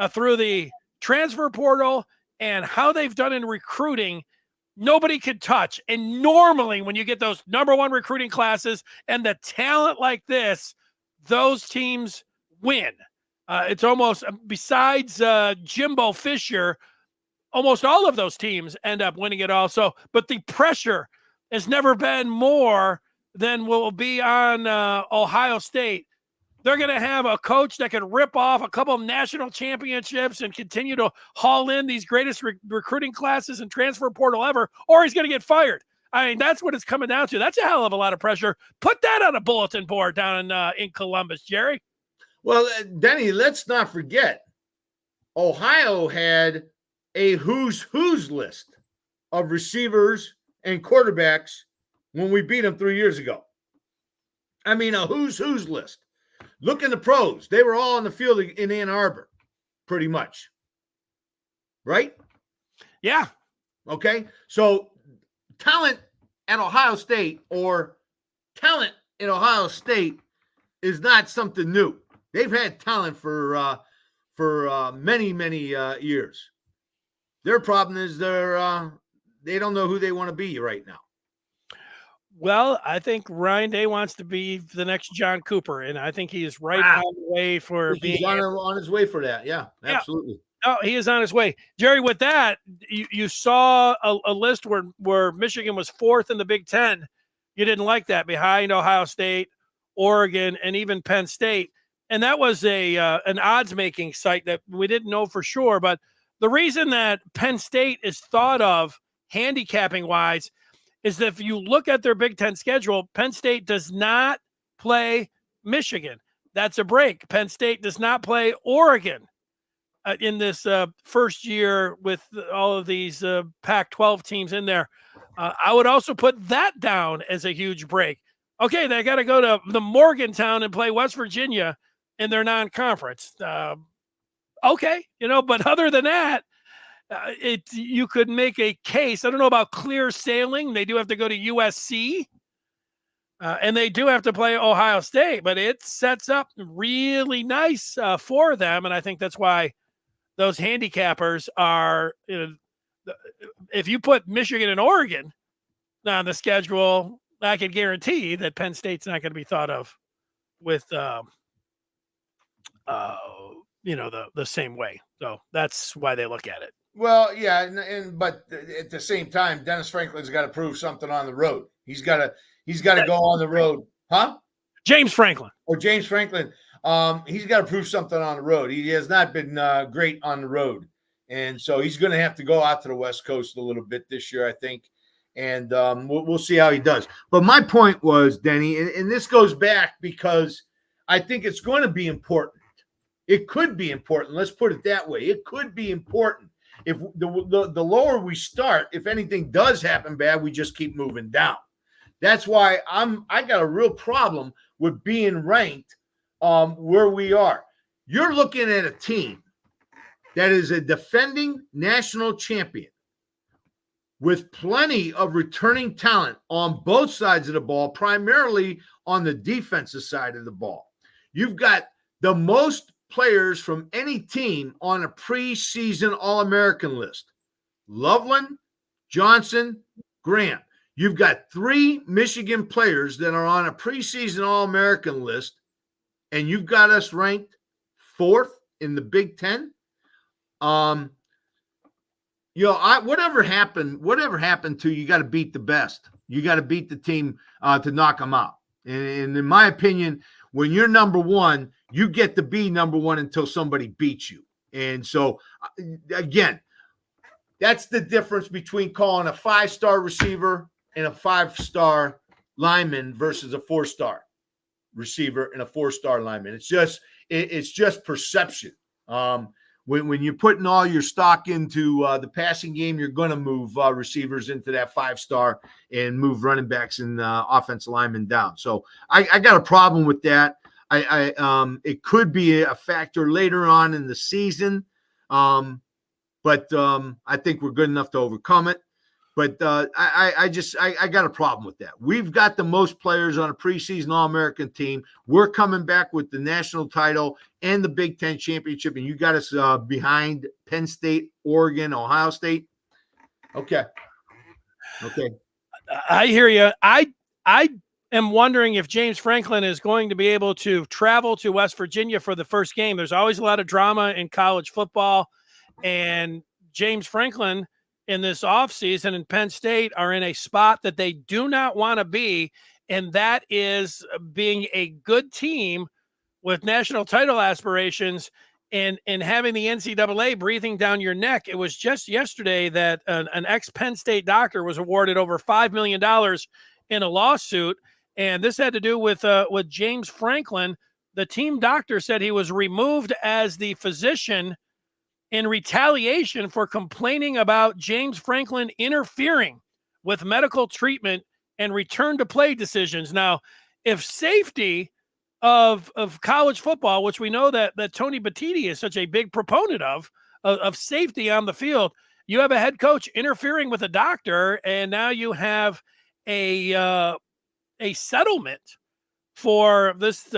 through the transfer portal and how they've done in recruiting. Nobody could touch. And normally when you get those number one recruiting classes and the talent like this, those teams win. It's almost, besides Jimbo Fisher, almost all of those teams end up winning it also. But the pressure has never been more than will be on Ohio State. They're going to have a coach that can rip off a couple of national championships and continue to haul in these greatest recruiting classes and transfer portal ever, or he's going to get fired. I mean, that's what it's coming down to. That's a hell of a lot of pressure. Put that on a bulletin board down in Columbus, Jerry. Well, Denny, let's not forget, Ohio had a who's list of receivers and quarterbacks when we beat them 3 years ago. I mean, a who's list. Look in the pros. They were all on the field in Ann Arbor, pretty much. Right? Yeah. Okay. So talent at Ohio State or talent in Ohio State is not something new. They've had talent for many, many years. Their problem is they don't know who they want to be right now. Well, I think Ryan Day wants to be the next John Cooper, and I think he is right on the way for being on his way for that. Yeah, absolutely. Oh, he is on his way. Jerry, with that, you saw a list where Michigan was fourth in the Big Ten. You didn't like that, behind Ohio State, Oregon, and even Penn State. And that was an odds-making site that we didn't know for sure. But the reason that Penn State is thought of handicapping-wise is that if you look at their Big Ten schedule, Penn State does not play Michigan. That's a break. Penn State does not play Oregon in this first year with all of these Pac-12 teams in there. I would also put that down as a huge break. Okay, they got to go to the Morgantown and play West Virginia in their non-conference. Okay, but other than that, you could make a case. I don't know about clear sailing. They do have to go to USC, and they do have to play Ohio State, but it sets up really nice for them. And I think that's why those handicappers are, if you put Michigan and Oregon on the schedule, I can guarantee that Penn State's not going to be thought of with, the same way. So that's why they look at it. Well, yeah, but at the same time, Dennis Franklin's got to prove something on the road. He's got to go on the road, huh? James Franklin. Oh, James Franklin. He's got to prove something on the road. He has not been great on the road, and so he's going to have to go out to the West Coast a little bit this year, I think. And we'll see how he does. But my point was, Denny, and this goes back because I think it's going to be important. It could be important. Let's put it that way. It could be important. If the lower we start, if anything does happen bad, we just keep moving down. That's why I got a real problem with being ranked where we are. you're looking at a team that is a defending national champion with plenty of returning talent on both sides of the ball, primarily on the defensive side of the ball. You've got the most players from any team on a preseason All-American list. Loveland, Johnson, Graham. You've got 3 Michigan players that are on a preseason All-American list, and you've got us ranked 4th in the Big Ten. Whatever happened to you, got to beat the best. You got to beat the team to knock them out. And in my opinion, when you're number one, you get to be number one until somebody beats you. And so, again, that's the difference between calling a 5-star receiver and a 5-star lineman versus a 4-star receiver and a 4-star lineman. It's just perception. When you're putting all your stock into the passing game, you're going to move receivers into that 5-star and move running backs and offensive linemen down. So I got a problem with that. It could be a factor later on in the season, but I think we're good enough to overcome it. But I got a problem with that. We've got the most players on a preseason All-American team. We're coming back with the national title and the Big Ten championship, and you got us behind Penn State, Oregon, Ohio State. Okay. I hear you. I am wondering if James Franklin is going to be able to travel to West Virginia for the first game. There's always a lot of drama in college football, and James Franklin in this offseason in Penn State are in a spot that they do not want to be, and that is being a good team with national title aspirations and having the NCAA breathing down your neck. It was just yesterday that an ex-Penn State doctor was awarded over $5 million in a lawsuit, and this had to do with James Franklin. The team doctor said he was removed as the physician in retaliation for complaining about James Franklin interfering with medical treatment and return to play decisions. Now, if safety of college football, which we know that Tony Batiti is such a big proponent of safety on the field, you have a head coach interfering with a doctor, and now you have a settlement for this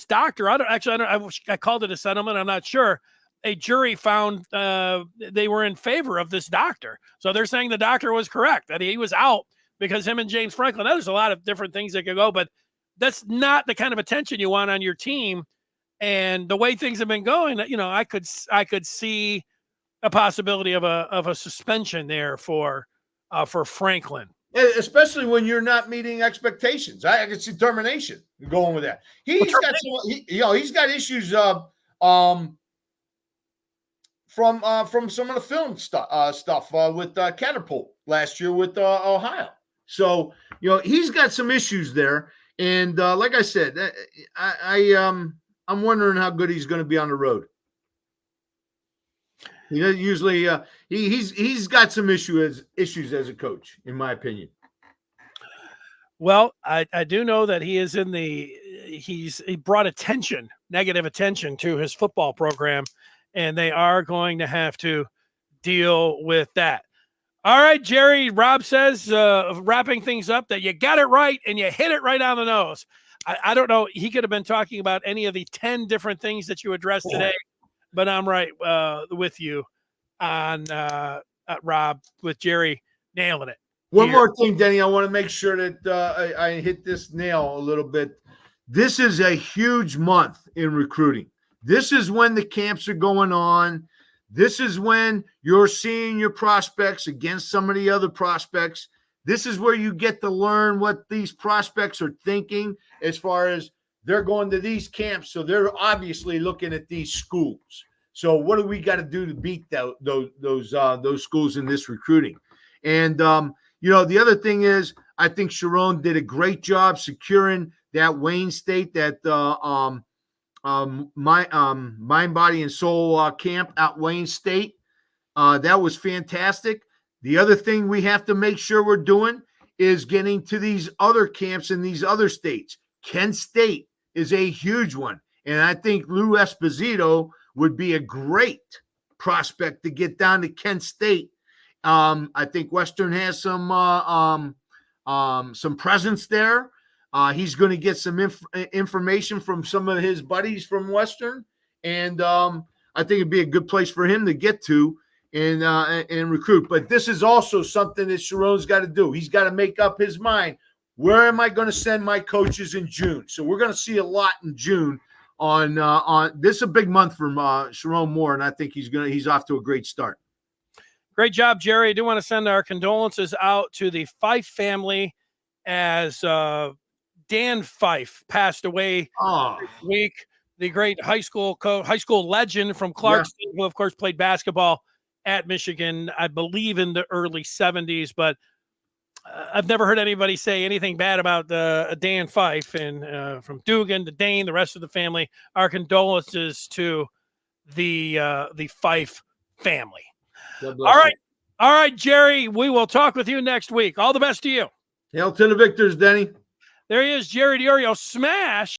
doctor. I called it a settlement. I'm not sure. A jury found they were in favor of this doctor. So they're saying the doctor was correct, that he was out because him and James Franklin, there's a lot of different things that could go, but that's not the kind of attention you want on your team. And the way things have been going, I could see a possibility of a suspension there for Franklin. Especially when you're not meeting expectations. I can see termination going with that. He's got issues from some of the film stuff with Catapult last year with Ohio. So, he's got some issues there. And like I said, I'm wondering how good he's going to be on the road. He doesn't usually he's got some issues as a coach, in my opinion. Well, I do know that he is he brought negative attention to his football program, and they are going to have to deal with that. All right, Jerry, Rob says, wrapping things up, that you got it right and you hit it right on the nose. I don't know. He could have been talking about any of the 10 different things that you addressed today, but I'm right with you on Rob, with Jerry nailing it. One more thing, Denny, I want to make sure that I hit this nail a little bit. This is a huge month in recruiting. This is when the camps are going on. This is when you're seeing your prospects against some of the other prospects. This is where you get to learn what these prospects are thinking as far as they're going to these camps. So they're obviously looking at these schools. So what do we got to do to beat those schools in this recruiting? And, the other thing is, I think Sherrone did a great job securing that Wayne State, that Mind, Body, and Soul camp at Wayne State. That was fantastic. The other thing we have to make sure we're doing is getting to these other camps in these other states. Kent State is a huge one. And I think Lou Esposito would be a great prospect to get down to Kent State. I think Western has some presence there. He's going to get some information from some of his buddies from Western, and I think it'd be a good place for him to get to and recruit. But this is also something that Sherrone's got to do. He's got to make up his mind. Where am I going to send my coaches in June? So we're going to see a lot in June. On this is a big month from Sherrone Moore, and I think he's off to a great start. Great job, Jerry. I do want to send our condolences out to the Fife family as Dan Fife passed away this week. The great high school legend from Clarkston, who of course played basketball at Michigan, I believe in the early 70s, but I've never heard anybody say anything bad about Dan Fife. And from Dugan to Dane, the rest of the family, our condolences to the Fife family. All right, Jerry, we will talk with you next week. All the best to you. Hail to the victors, Denny. There he is, Jerry Diorio. Smash